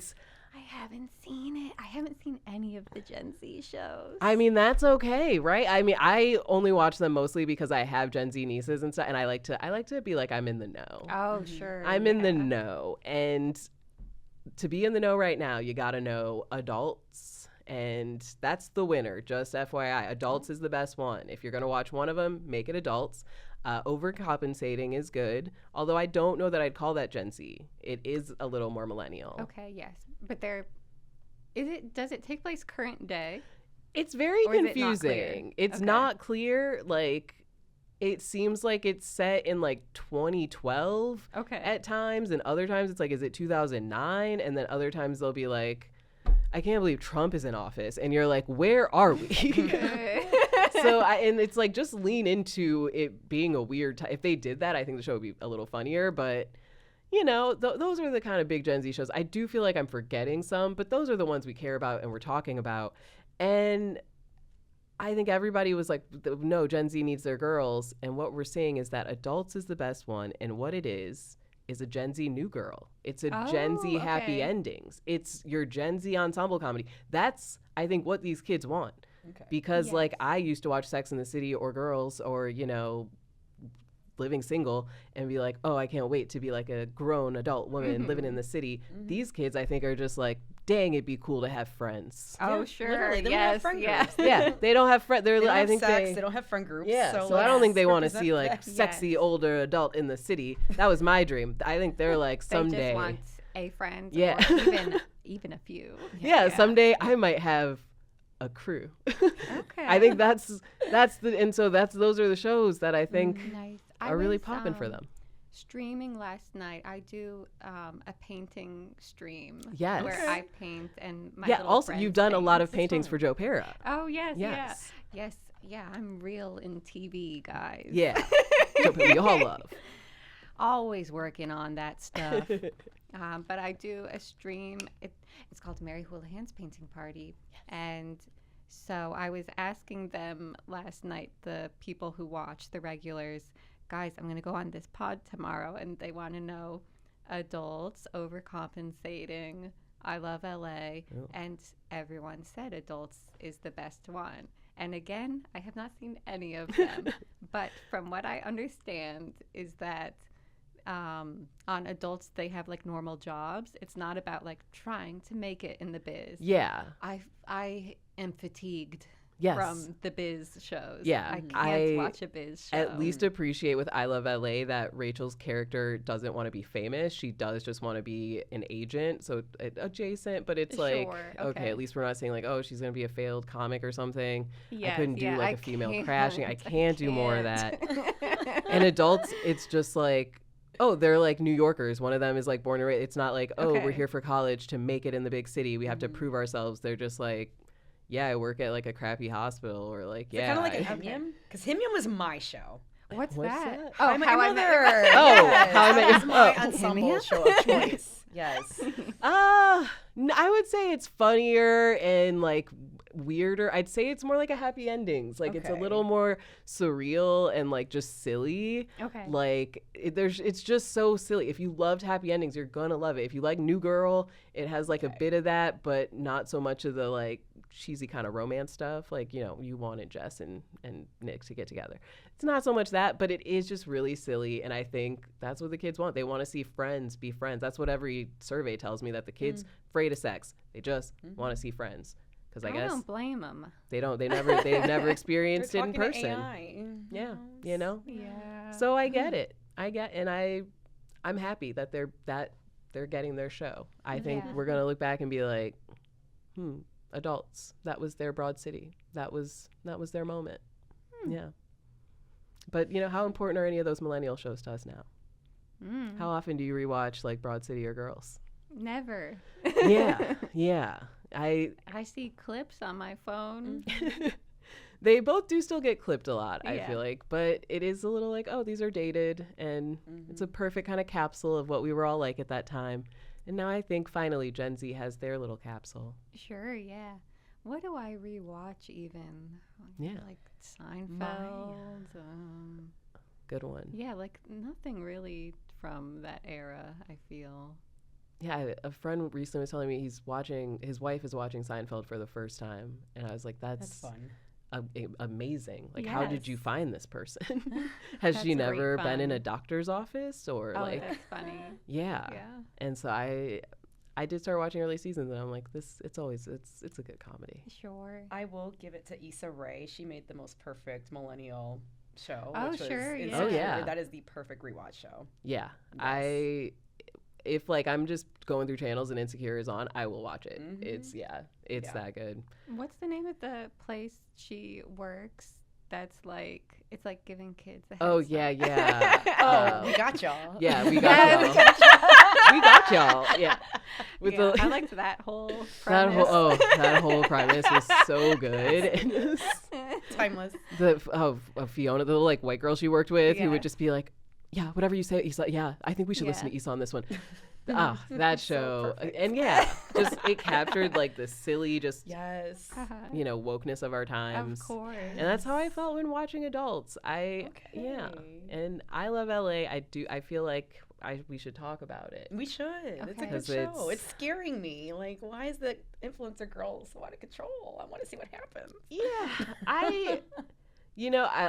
I haven't seen it. I haven't seen any of the Gen Z shows. I mean, that's okay, right? I mean, I only watch them mostly because I have Gen Z nieces and stuff, and I like to be like, I'm in the know. Oh, sure. I'm in the know. And to be in the know right now, you got to know adults. And that's the winner, just FYI. Adults is the best one. If you're going to watch one of them, make it adults. Overcompensating is good, although I don't know that I'd call that Gen Z. It is a little more millennial. Okay, yes. But does it take place current day? It's very Or is it not clear? confusing. It's Okay. not clear. Like, it seems like it's set in like 2012 Okay. at times, and other times it's like, is it 2009? And then other times they'll be like, I can't believe Trump is in office, and you're like, where are we? So and it's like, just lean into it being a weird time. If they did that, I think the show would be a little funnier. But you know, those are the kind of big Gen Z shows. I do feel like I'm forgetting some, but those are the ones we care about and we're talking about. And I think everybody was like, no, Gen Z needs their girls. And what we're seeing is that Adults is the best one. And what it is a Gen Z New Girl. It's a Gen Z happy okay. endings. It's your Gen Z ensemble comedy. That's, I think, what these kids want. Okay. Because, like, Yes. I used to watch Sex and the City or Girls or, you know, Living Single and be like, oh, I can't wait to be like a grown adult woman living in the city. These kids, I think, are just like, dang, it'd be cool to have friends. Oh, Yeah, sure. literally, they don't have Yes. friend Yes. groups. Yeah, they don't have friends. They don't I have think sex. They don't have friend groups. Yeah, so I don't let's think they want to represent see like that. sexy Yes. older adult in the city. That was my dream. I think they're like They someday. just want a friend. Yeah. Or even a few. Yeah, someday I might have a crew. Okay. I think that's the and so those are the shows that I think Nice. are really popping for them. Streaming last night, I do a painting stream. Yes. Where Okay. I paint and my Yeah, little also friends you've done a lot paint. of paintings for Joe Pera. Oh yes, Yes. yes. Yeah, I'm real in TV, guys. Yeah. Joe Pera, we all love. Always working on that stuff. But I do a stream. It's called Mary Houlihan's Painting Party. And so I was asking them last night, the people who watch, the regulars, guys, I'm going to go on this pod tomorrow. And they want to know Adults, Overcompensating, I Love LA. Oh. And everyone said Adults is the best one. And again, I have not seen any of them. But from what I understand is that on Adults, they have like normal jobs. It's not about like trying to make it in the biz. Yeah. I am fatigued Yes. from the biz shows. Yeah, I can't I watch a biz show. At least appreciate with I Love LA that Rachel's character doesn't want to be famous. She does just want to be an agent. So adjacent, but it's like, Sure, okay, okay. at least we're not saying like, oh, she's going to be a failed comic or something. I Yes, couldn't do yeah, like I a female can't. crashing. I can't do more of that. can't. And Adults, it's just like, oh, they're like New Yorkers. One of them is like born and raised. It's not like, oh, we're Okay. here for college to make it in the big city. We have to prove ourselves. They're just like, yeah, I work at like a crappy hospital or like, Is it yeah. kind of like a I- Himyam? Because Himyam was my show. What's What's that? that? Oh, How I Met How Your I Mother. Met Oh, Yes, How I Met that Your- was my oh. ensemble Himyam? show of choice. Yes. I would say it's funnier and like weirder. I'd say it's more like a happy endings. Like it's a Okay. little more surreal and like just silly. Okay. Like it's just so silly. If you loved happy endings, you're gonna love it. If you like New Girl, it has like a bit of that, but not so much of the like cheesy kind of romance stuff. Like, you know, you wanted Jess and Nick to get together. It's not so much that, but it is just really silly. And I think that's what the kids want. They want to see friends be friends. That's what every survey tells me, that the kids afraid of sex. They just want to see friends. Because I guess don't blame them. they've never experienced it They're in talking to person. AI. Yeah, you know. Yeah. So I get it. I'm happy that they're getting their show. I think Yeah. we're gonna look back and be like, Adults. That was their Broad City. That was their moment. Yeah. But you know, how important are any of those millennial shows to us now? How often do you rewatch like Broad City or Girls? Never. Yeah. I see clips on my phone. They both do still get clipped a lot, I Yeah. feel like, but it is a little like, oh, these are dated, and it's a perfect kind of capsule of what we were all like at that time. And now I think finally Gen Z has their little capsule. Sure, yeah. What do I rewatch even? Yeah. Like Seinfeld. Good one. Yeah, like nothing really from that era, I feel. Yeah, a friend recently was telling me his wife is watching Seinfeld for the first time, and I was like, That's fun. Amazing. Like, how did you Yes. find this person? Has she That's great never been in fun. a doctor's office or Oh, like, that's funny. yeah. Yeah. And so I did start watching early seasons, and I'm like, it's a good comedy. Sure. I will give it to Issa Rae. She made the most perfect millennial show. Oh, which was sure, Insecure. yeah. Oh, yeah. That is the perfect rewatch show. Yeah. Yes. if like I'm just going through channels and Insecure is on, I will watch it. Mhm. It's Yeah. that good. What's the name of the place she works? That's like it's like giving kids a head Oh start. yeah. Oh, we got y'all. Yeah, we Yes. got y'all. We got y'all. Yeah. With Yeah, the I liked that whole that premise. that whole premise was so good. Timeless. Fiona, the little like white girl she worked with, who Yeah. would just be like, "Yeah, whatever you say." He's like, "Yeah, I think we should listen Yeah. to Issa on this one." That So show, perfect. and yeah, just it captured like the silly, just Yes. wokeness of our times. Of course. And that's how I felt when watching Adults. Yeah, and I love LA. I feel like we should talk about it. We should. It's a Okay. good 'Cause show. It's scaring me. Like, why is the influencer girl so out of control? I want to see what happens. Yeah,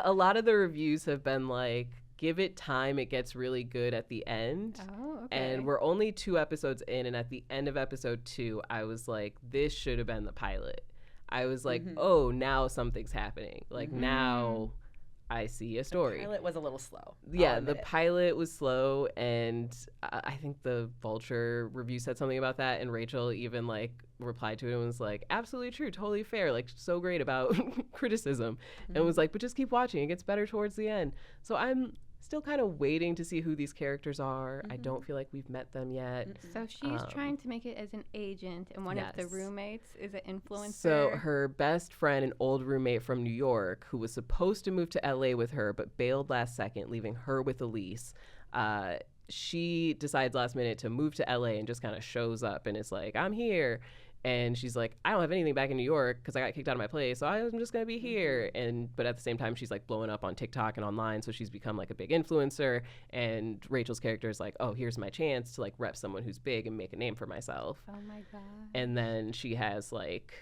a lot of the reviews have been like, give it time, it gets really good at the end. Oh, okay. And we're only 2 episodes in, and at the end of episode 2, I was like, this should have been the pilot. I was like, oh, now something's happening. Like, now I see a story. The pilot was a little slow. Yeah, the pilot was slow, and I think the Vulture review said something about that, and Rachel even like replied to it and was like, absolutely true, totally fair, like so great about criticism, and was like, but just keep watching, it gets better towards the end. So I'm still kind of waiting to see who these characters are. I don't feel like we've met them yet. So she's trying to make it as an agent, and one of the yes. roommates is an influencer. So her best friend, an old roommate from New York, who was supposed to move to LA with her, but bailed last second, leaving her with Elise. She decides last minute to move to LA and just kind of shows up and is like, I'm here. And she's like, I don't have anything back in New York because I got kicked out of my place, so I'm just gonna be here. But at the same time, she's like blowing up on TikTok and online, so she's become like a big influencer. And Rachel's character is like, oh, here's my chance to like rep someone who's big and make a name for myself. Oh my god. And then she has like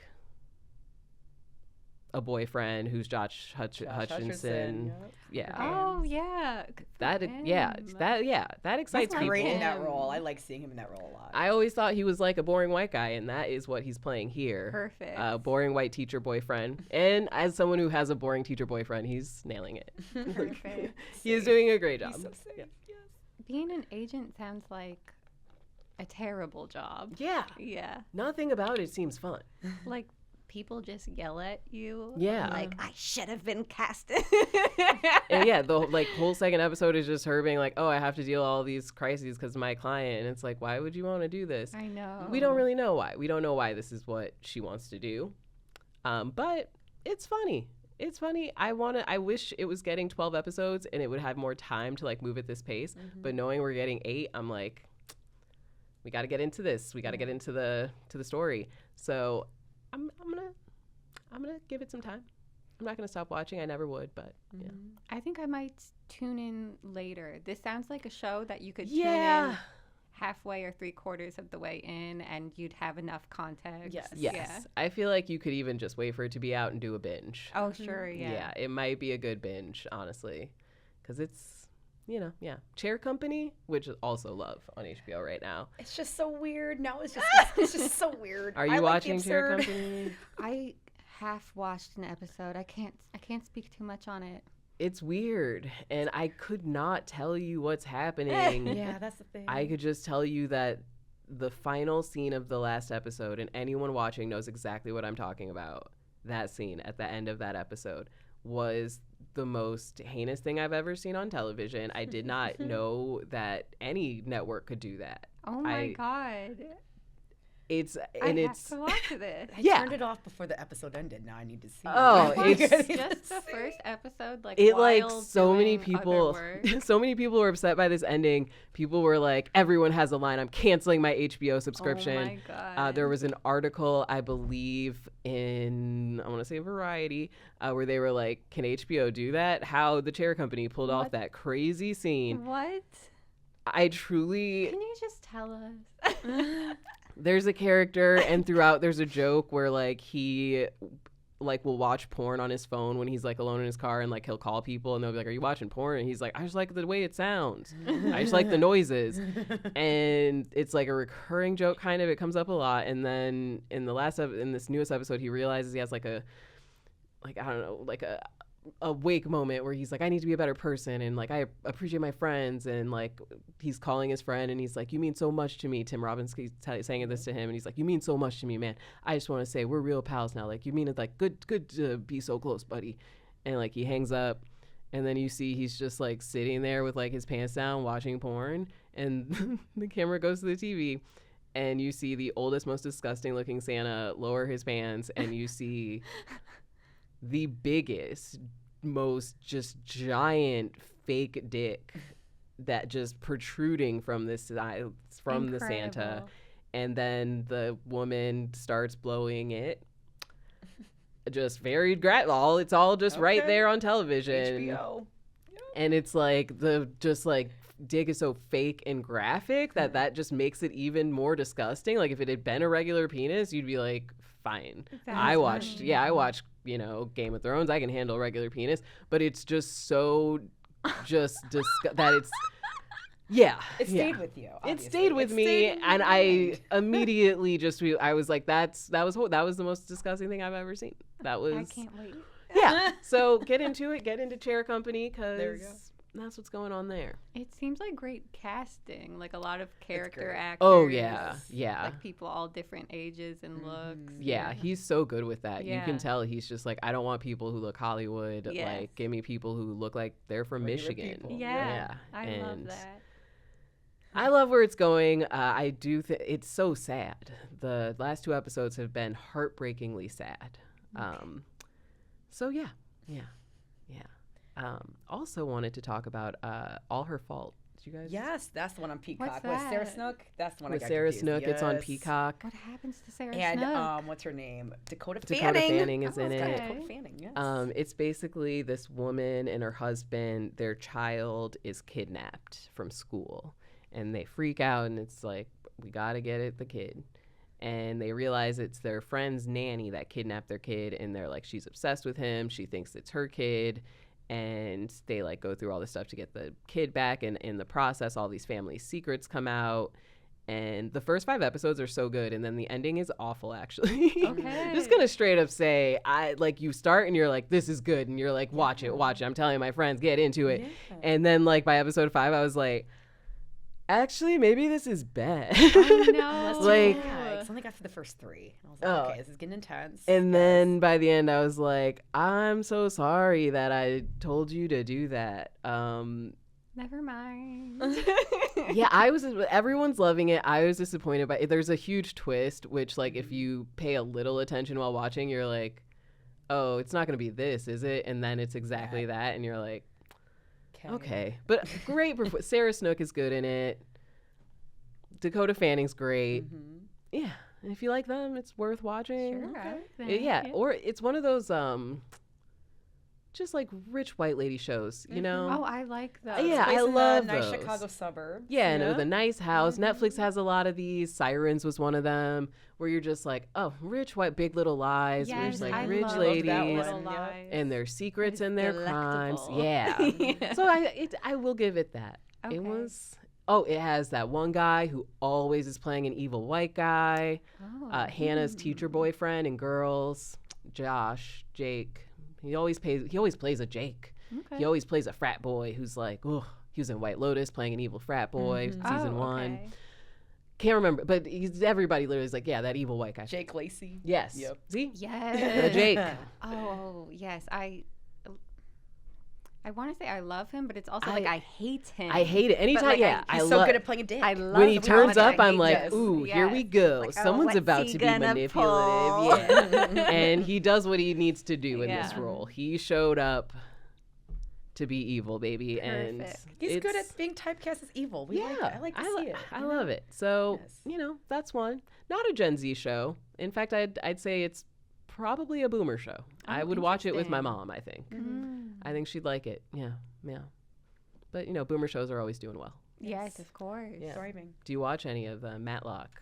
a boyfriend who's Josh Hutcherson. Yep. Yeah. Oh yeah. Good for That him. excites He's people. great in that him. role. I like seeing him in that role a lot. I always thought he was like a boring white guy, and that is what he's playing here. Perfect. Boring white teacher boyfriend. And as someone who has a boring teacher boyfriend, he's nailing it. Perfect. He is doing a great job. He's so safe. Yeah. Yes. Being an agent sounds like a terrible job. Yeah. Yeah. Nothing about it seems fun. Like people just yell at you. Yeah. Like I should have been casted. And yeah, the like whole second episode is just her being like, oh, I have to deal with all these crises because of my client. And it's like, why would you want to do this? I know. We don't really know why. We don't know why this is what she wants to do. But it's funny. It's funny. I wish it was getting 12 episodes and it would have more time to like move at this pace. But knowing we're getting 8, I'm like, we got to get into this. We got to get into the story. So I'm gonna give it some time. I'm not gonna stop watching. I never would, but yeah. I think I might tune in later. This sounds like a show that you could tune Yeah. in halfway or 3/4 of the way in, and you'd have enough context. Yes. Yes. Yeah. I feel like you could even just wait for it to be out and do a binge. Oh, sure. Yeah. It might be a good binge, honestly, because it's, Chair Company, which I also love on HBO right now. It's just so weird. Now it's just so weird. Are I you like watching the Chair absurd. Company? I half watched an episode. I can't speak too much on it. It's weird, and I could not tell you what's happening. Yeah, that's the thing. I could just tell you that the final scene of the last episode, and anyone watching knows exactly what I'm talking about, that scene at the end of that episode was the most heinous thing I've ever seen on television. I did not know that any network could do that. Oh my god. It's I and have it's to watch this. I yeah. turned it off before the episode ended. Now I need to see. Oh, it. it's Just the first episode, like it like while so many doing people other work. so many people were upset by this ending. People were like, everyone has a line, I'm canceling my HBO subscription. Oh my god. There was an article, I believe, in, I want to say Variety, where they were like, can HBO do that? How the Chair Company pulled off What? that crazy scene. What? I truly, Can you just tell us? there's a character, and throughout there's a joke where like he like will watch porn on his phone when he's like alone in his car, and like he'll call people and they'll be like, are you watching porn? And he's like, I just like the way it sounds. I just like the noises. And it's like a recurring joke, kind of. It comes up a lot. And then in this newest episode, he realizes he has like a awake moment where he's like, I need to be a better person, and like I appreciate my friends, and like he's calling his friend and he's like, you mean so much to me. Tim Robbins saying this to him, and he's like, you mean so much to me, man. I just want to say we're real pals now. Like, you mean it, like good to be so close, buddy. And like he hangs up, and then you see he's just like sitting there with like his pants down watching porn, and the camera goes to the TV, and you see the oldest, most disgusting looking Santa lower his pants, and you see the biggest, most just giant fake dick that just protruding from this side, from the Santa. And then the woman starts blowing it. Just very it's all just right there on television. HBO. And it's like the just like dick is so fake and graphic that just makes it even more disgusting. Like if it had been a regular penis, you'd be like, fine. I watched you know, Game of Thrones. I can handle regular penis, but it's just so that it's It stayed with you. It stayed with me, and I immediately I was like, that was the most disgusting thing I've ever seen. That was. I can't wait. Yeah. So get into it. Get into Chair Company, because there we go. That's what's going on there. It seems like great casting, like a lot of character actors. Oh yeah, yeah. Like people all different ages and looks. Yeah, he's so good with that. Yeah. You can tell he's just like, I don't want people who look Hollywood. Yes. Like, give me people who look like they're from Michigan. Yeah, I love that. I love where it's going. I do think it's so sad. The last 2 episodes have been heartbreakingly sad. So yeah. Also wanted to talk about All Her Fault. Did you guys? Yes, that's the one on Peacock. What's With that? Sarah Snook. That's the one With I got Sarah confused. Snook, it's on Yes. Peacock. What happens to Sarah And Snook? what's her name? Dakota Fanning is in it's got it. Dakota Fanning. Yes. It's basically this woman and her husband, their child is kidnapped from school, and they freak out, and it's like, we gotta get at the kid. And they realize it's their friend's nanny that kidnapped their kid, and they're like, she's obsessed with him, she thinks it's her kid, and they like go through all this stuff to get the kid back, and in the process all these family secrets come out. And the first 5 episodes are so good, and then the ending is awful, actually. Okay. Just gonna straight up say, you start and you're like, this is good, and you're like, watch it. I'm telling my friends, get into it. Yeah. And then like by episode 5 I was like, actually maybe this is bad. Oh no. Like, It's only got for the first 3. I was like, okay, this is getting intense. and then by the end I was like, I'm so sorry that I told you to do that. Never mind. Yeah, everyone's loving it. I was disappointed by it. There's a huge twist, which like if you pay a little attention while watching, you're like, oh, it's not gonna be this, is it? And then it's exactly that, and you're like, okay. But great Sarah Snook is good in it. Dakota Fanning's great. Yeah, and if you like them, it's worth watching. Sure. Yeah, or it's one of those just like rich white lady shows, you know? Oh, I like those. Yeah, I Place in love a nice those. Chicago suburb. Yeah, and with a nice house. Netflix has a lot of these. Sirens was one of them, where you're just like, oh, rich white Big Little Lies. Where Yes, it's like I rich love ladies that one. and their secrets It's and their crimes. delectable. Yeah. So I will give it that. Okay. It was. Oh, it has that one guy who always is playing an evil white guy. Oh. Hannah's teacher boyfriend in Girls. Jake. He always plays a Jake. Okay. He always plays a frat boy who's like, oh, he was in White Lotus playing an evil frat boy, season 1. Okay. Can't remember, but everybody literally is like, yeah, that evil white guy. Jake Lacey. Yes. Yep. See? Yes. Jake. Oh, yes. I want to say I love him, but it's also like I hate him. I hate it. Anytime, like, yeah. He's so good at playing a dick. I love when he him. turns up, I'm like, yes. ooh, here we Yes. go. Like, oh, Someone's what's about he to be gonna manipulative. pull? Yeah. And he does what he needs to do in this Yeah. role. He showed up to be evil, baby. Perfect. And He's good it's- at being typecast as evil. We like it. I like to see it. I love it. So, Yes. that's one. Not a Gen Z show. In fact, I'd say it's probably a boomer show. I would watch it with my interesting. mom, I think. Mm. I think she'd like it. Yeah. But, boomer shows are always doing well. Yes, of course. Yeah. Thriving. Do you watch any of Matlock?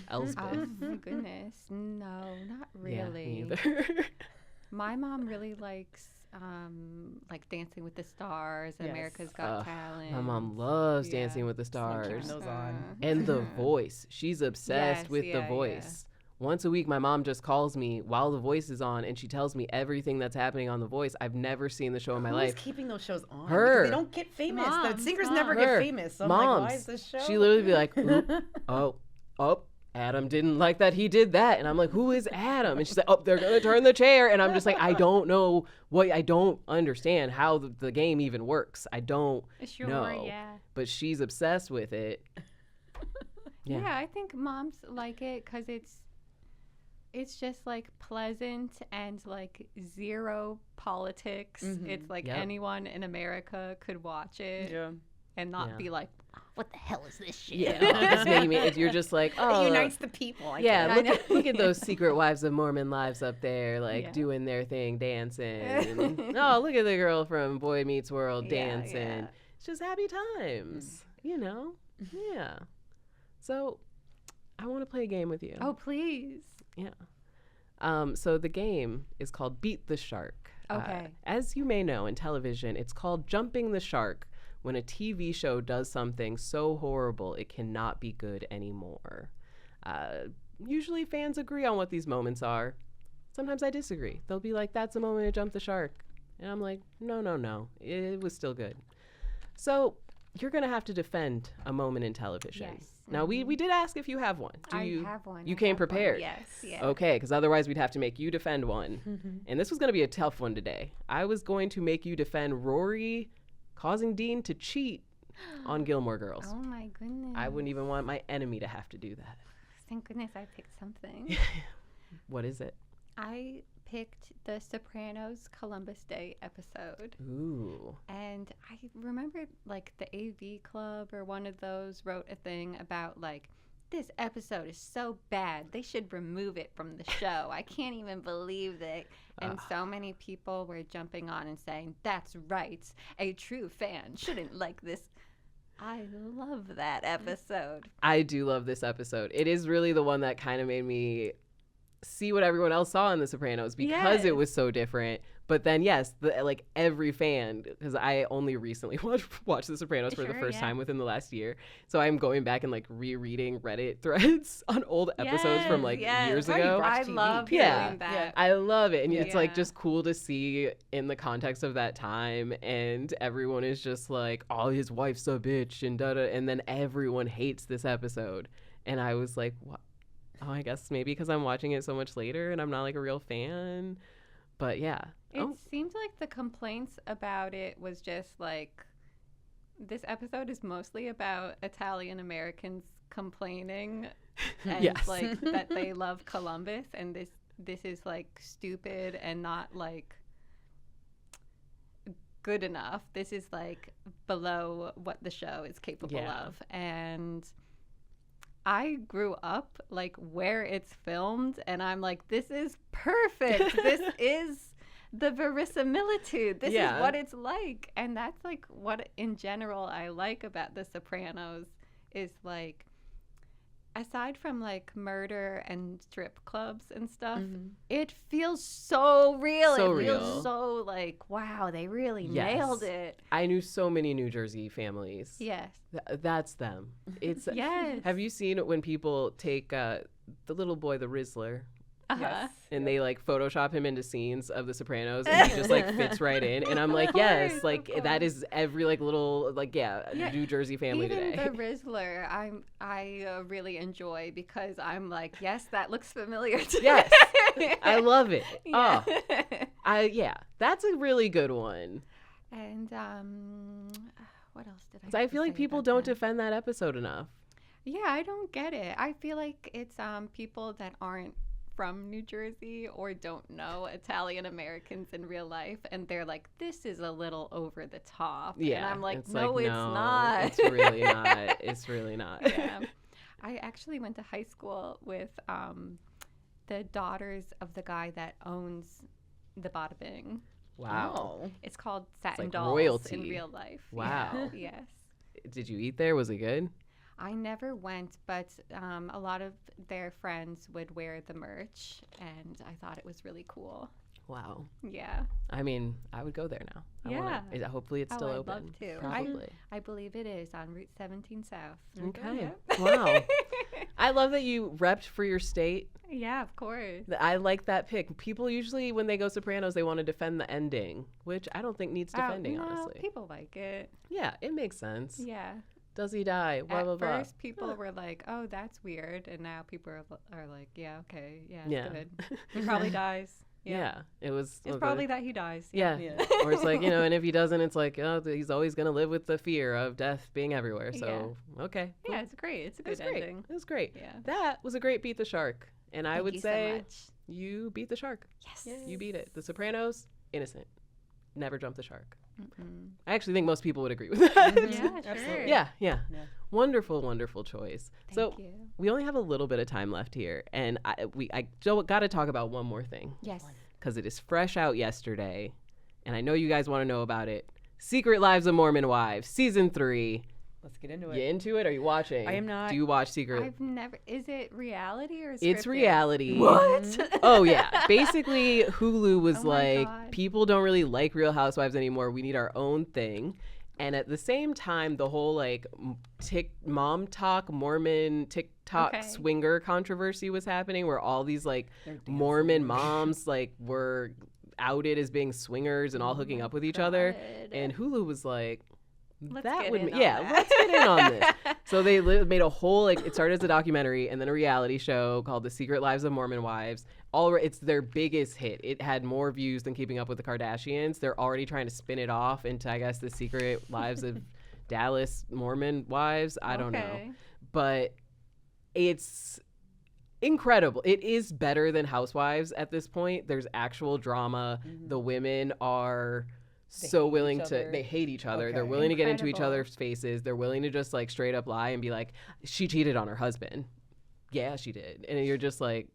Elsbeth? Oh my goodness. No, not Yeah, really. me either. My mom really likes like Dancing with the Stars, Yes. America's Got Talent. My mom loves Yeah. Dancing with the Keeping Stars. those on. And The Voice. She's obsessed Yes, with The yeah, Voice. once a week, my mom just calls me while The Voice is on, and she tells me everything that's happening on The Voice. I've never seen the show in my life. Who's keeping those shows on? Her. Because they don't get famous. The Moms, singers moms. never Her. get famous. So I'm Moms. like, why is this show? She literally be like, oh, Adam didn't like that he did that. And I'm like, who is Adam? And she's like, oh, they're going to turn the chair. And I'm just like, I don't know I don't understand how the game even works. I don't know. Yeah. But she's obsessed with it. Yeah, I think moms like it because it's just like pleasant and like zero politics. It's like anyone in America could watch it and not be like, what the hell is this shit? Yeah, it's making me. You're just like, oh, It unites the people. Look at those Secret Wives of Mormon lives up there, like doing their thing, dancing. And, oh, look at the girl from Boy Meets World dancing. Yeah. It's just happy times, Yeah. So, I want to play a game with you. Oh, please. Yeah. So the game is called Beat the Shark. Okay. As you may know, in television, it's called Jumping the Shark when a TV show does something so horrible it cannot be good anymore. Usually fans agree on what these moments are. Sometimes I disagree. They'll be like, that's a moment to jump the shark. And I'm like, no. It was still good. So you're going to have to defend a moment in television. Yes. Now, we did ask if you have one. I have one. You came prepared? Yes. Yeah. Okay, because otherwise we'd have to make you defend one. And this was going to be a tough one today. I was going to make you defend Rory causing Dean to cheat on Gilmore Girls. Oh, my goodness. I wouldn't even want my enemy to have to do that. Thank goodness I picked something. What is it? I picked the Sopranos Columbus Day episode. Ooh. And I remember like the AV Club or one of those wrote a thing about like, this episode is so bad. They should remove it from the show. I can't even believe that. And so many people were jumping on and saying, that's right. A true fan shouldn't like this. I love that episode. I do love this episode. It is really the one that kind of made me see what everyone else saw in The Sopranos because it was so different. But then, yes, like every fan, because I only recently watched The Sopranos for the first time within the last year. So I'm going back and like rereading Reddit threads on old episodes from like years ago. I love doing that. I love it. And it's like just cool to see in the context of that time. And everyone is just like, oh, his wife's a bitch and da-da. And then everyone hates this episode. And I was like, what? Oh, I guess maybe because I'm watching it so much later and I'm not like a real fan. But yeah. It seemed like the complaints about it was just like, this episode is mostly about Italian Americans complaining and like that they love Columbus, and this is like stupid and not like good enough. This is like below what the show is capable of. And I grew up like where it's filmed, and I'm like, this is perfect. This is the verisimilitude. This is what it's like. And that's like what in general I like about The Sopranos is like, aside from like murder and strip clubs and stuff, it feels so real. It feels so like, wow, they really nailed it. I knew so many New Jersey families. Yes. That's them. It's yes. Have you seen when people take the little boy, the Rizzler, Yes. and they like Photoshop him into scenes of The Sopranos, and he just like fits right in? And I'm like, yes, like that is every like little like New Jersey family even today. the Rizzler, I really enjoy because I'm like, yes, that looks familiar to me. Yes, I love it. Yeah. That's a really good one. And what else did I? So I feel like people don't defend that episode enough. Yeah, I don't get it. I feel like it's people that aren't from New Jersey or don't know Italian Americans in real life, and they're like, this is a little over the top. Yeah, and I'm like, it's no, like, it's not. It's really not. It's really not. Yeah. I actually went to high school with the daughters of the guy that owns the Bada Bing. Wow. Oh. It's called Satin like Dolls royalty. in real life. Wow. Yes. Did you eat there? Was it good? I never went, but a lot of their friends would wear the merch, and I thought it was really cool. Wow. Yeah. I mean, I would go there now. Hopefully it's still I'd open. love to. Probably. I believe it is on Route 17 South. Okay. Yeah. Wow. I love that you repped for your state. Yeah, of course. I like that pick. People usually, when they go Sopranos, they want to defend the ending, which I don't think needs defending, no, honestly. people like it. Yeah, it makes sense. Yeah. Does he die? Blah, blah, At blah. first, people were like, "Oh, that's weird," and now people are like, "Yeah, okay, yeah, it's Yeah. good. He probably dies." Yeah, it was. It's probably that he dies. Yeah. Yeah. Or it's like, and if he doesn't, it's like, oh, he's always going to live with the fear of death being everywhere. So, okay. Cool. Yeah, it's great. It's a good It's great. ending. It was great. Yeah. That was a great beat the shark. And I Thank would you so say much. you beat the shark. Yes. You beat it. The Sopranos, innocent. Never jumped the shark. Mm-mm. I actually think most people would agree with that. Yeah, sure. Absolutely. Yeah. Yeah. Wonderful, wonderful choice. Thank you. We only have a little bit of time left here. And I got to talk about one more thing. Yes. Because it is fresh out yesterday, and I know you guys want to know about it. Secret Lives of Mormon Wives, Season 3. Let's get into You it. into it? Are you watching? I am not. Do you watch Secret? I've never. Is it reality or? It's scripted? reality. What? Oh, yeah. Basically, Hulu was Oh my like, God. people don't really like Real Housewives anymore. We need our own thing. And at the same time, the whole like mom talk, Mormon TikTok Okay. swinger controversy was happening, where all these like They're dancing. Mormon moms like were outed as being swingers and all hooking up with each other. God. And Hulu was like, Let's that get would in on yeah, that. let's get in on this. So they made a whole like it started as a documentary and then a reality show called The Secret Lives of Mormon Wives. It's their biggest hit. It had more views than Keeping Up with the Kardashians. They're already trying to spin it off into, I guess, The Secret Lives of Dallas Mormon Wives. I don't know, Okay. but it's incredible. It is better than Housewives at this point. There's actual drama. The women are so hate willing each to other. they hate each other. Okay. They're willing to get into each Incredible. other's faces. They're willing to just like straight up lie and be like, she cheated on her husband. Yeah, she did. And you're just like,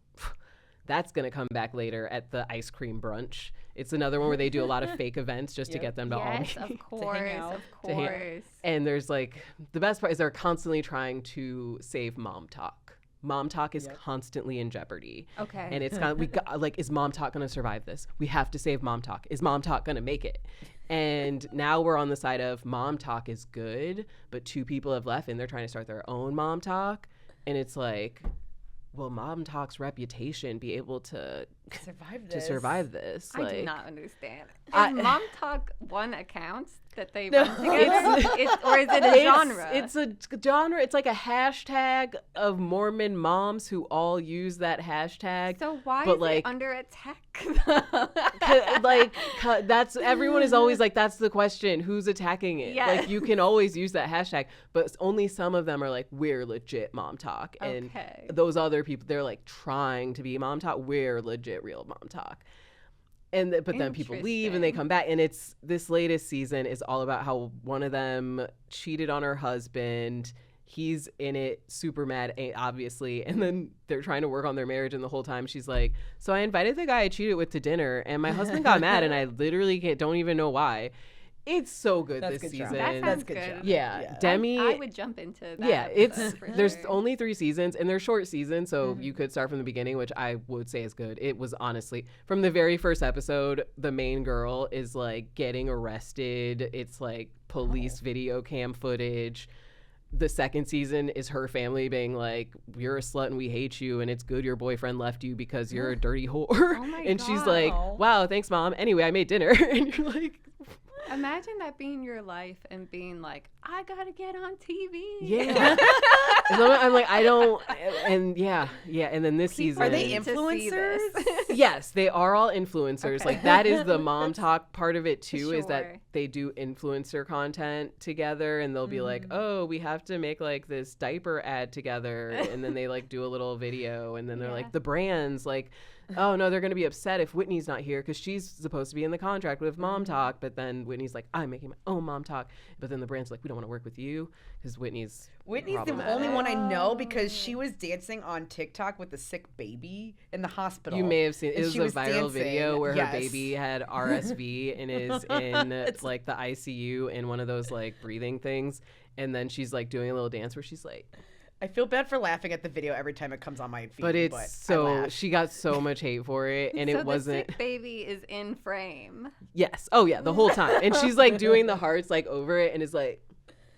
that's going to come back later at the ice cream brunch. It's another one where they do a lot of fake events just to Yep. get them to all Yes, meet. of course, out. of To hang- course. And there's like, the best part is they're constantly trying to save mom talk. Mom talk is Yep. constantly in jeopardy. Okay. And it's kind of, we got like, is mom talk going to survive this? We have to save mom talk. Is mom talk going to make it? And now we're on the side of mom talk is good, but 2 people have left and they're trying to start their own mom talk. And it's like, will mom talk's reputation be able to Survive this. I do Like, not understand. I- Is Mom Talk one account that they No, run together? Or is it a genre? It's a genre. It's like a hashtag of Mormon moms who all use that hashtag. so why but is like- it under attack? That's everyone is always like, that's the question, who's attacking it? Yeah. Like, you can always use that hashtag, but only some of them are like, we're legit mom talk, and Okay. those other people, they're like trying to be mom talk. We're legit real mom talk. And but then people leave and they Interesting. come back, and it's this latest season is all about how one of them cheated on her husband. He's in it, super mad, obviously, and then they're trying to work on their marriage, and the whole time she's like, so I invited the guy I cheated with to dinner, and my husband got mad, and I literally don't even know why. It's so good That's this good season. drama. That That's sounds good good. drama. Yeah, Yeah. Demi. I would jump into that. Yeah, it's episode for there's sure. only 3 seasons and they're short seasons, so you could start from the beginning, which I would say is good. It was honestly from the very first episode, the main girl is like getting arrested. It's like police video cam footage. The second season is her family being like, you're a slut and we hate you, and it's good your boyfriend left you because you're a dirty whore. Oh my and she's God. like, wow, thanks mom. Anyway, I made dinner. And you're like, Imagine that being your life and being like, I gotta get on TV. yeah. And I'm like, I don't, and yeah. And then this People season, Are they need to see this. influencers? yes, they are all influencers. Okay. Like that is the mom talk part of it too, is that Sure. they do influencer content together, and they'll be like, oh, we have to make like this diaper ad together, and then they like do a little video, and then they're Yeah. like, the brands like, oh no, they're gonna be upset if Whitney's not here because she's supposed to be in the contract with mom talk, but then Whitney's like, I'm making my own mom talk, but then the brand's like, we don't want to work with you because Whitney's Whitney's the problematic. only one I know because she was dancing on TikTok with a sick baby in the hospital. You may have seen it And was she a was viral video dancing. where Yes. her baby had RSV and is in like the ICU in one of those like breathing things, and then she's like doing a little dance where she's like, I feel bad for laughing at the video every time it comes on my feed. but it's I so laugh. she got so much hate for it, and So it wasn't. the sick baby is in frame. Yes, oh yeah, the whole time, and she's like doing the hearts like over it, and is like,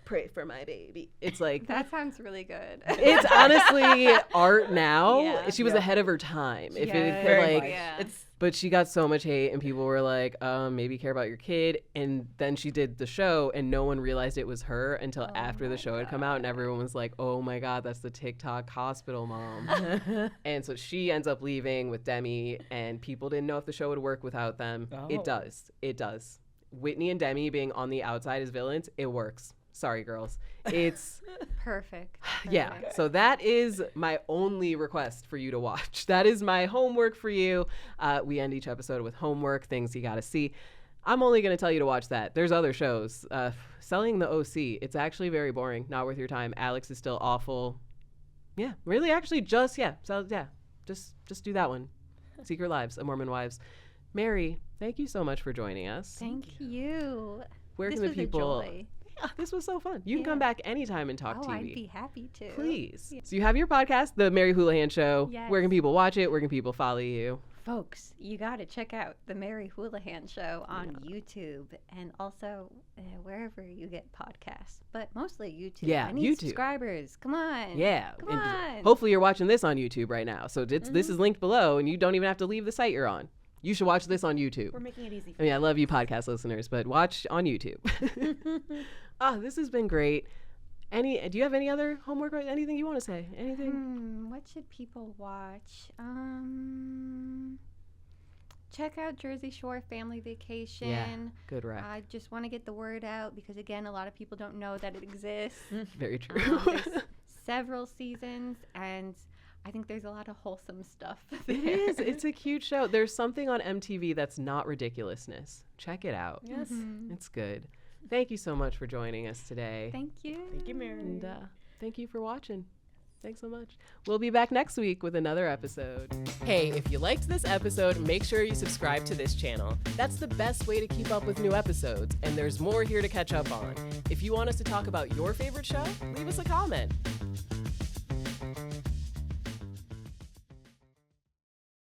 pray for my baby. It's like, That sounds really good. it's honestly art now. Yeah. She was ahead of her time. If Yeah, it very like, much. Yeah. but she got so much hate, and people were like, maybe care about your kid. And then she did the show, and no one realized it was her until after the show had come out, and everyone was like, oh my God, that's the TikTok hospital mom. And so she ends up leaving with Demi, and people didn't know if the show would work without them. It Oh. does. It does. Whitney and Demi being on the outside as villains, it works. Sorry, girls. It's Perfect. yeah. Perfect. So that is my only request for you to watch. That is my homework for you. We end each episode with homework, things you got to see. I'm only going to tell you to watch that. There's other shows. Selling the OC, it's actually very boring. Not worth your time. Alex is still awful. Yeah, really, actually, just do that one. Secret Lives of Mormon Wives. Mary, thank you so much for joining us. Thank you. Where This can the was people? a joy. Yeah, this was so fun. You can Yeah. come back anytime and talk Oh, TV. I'd be happy to. Please. So you have your podcast, The Mary Houlihan Show. Yes. Where can people watch it? Where can people follow you? Folks, you got to check out the Mary Houlihan Show on YouTube and also wherever you get podcasts, but mostly YouTube. Yeah, I need YouTube. subscribers. Come on. Yeah. Come and on. hopefully you're watching this on YouTube right now. So this is linked below, and you don't even have to leave the site you're on. You should watch this on YouTube. We're making it easy. I mean, I love you podcast listeners, but watch on YouTube. This has been great. Do you have any other homework or anything you want to say? Anything? What should people watch? Check out Jersey Shore Family Vacation. Yeah, good rec. I just want to get the word out because, again, a lot of people don't know that it exists. Very true. There's several seasons, and I think there's a lot of wholesome stuff there. It is. It's a cute show. There's something on MTV that's not ridiculousness. Check it out. Yes. It's good. Thank you so much for joining us today. Thank you. Thank you, Mary. And thank you for watching. Thanks so much. We'll be back next week with another episode. Hey, if you liked this episode, make sure you subscribe to this channel. That's the best way to keep up with new episodes, and there's more here to catch up on. If you want us to talk about your favorite show, leave us a comment.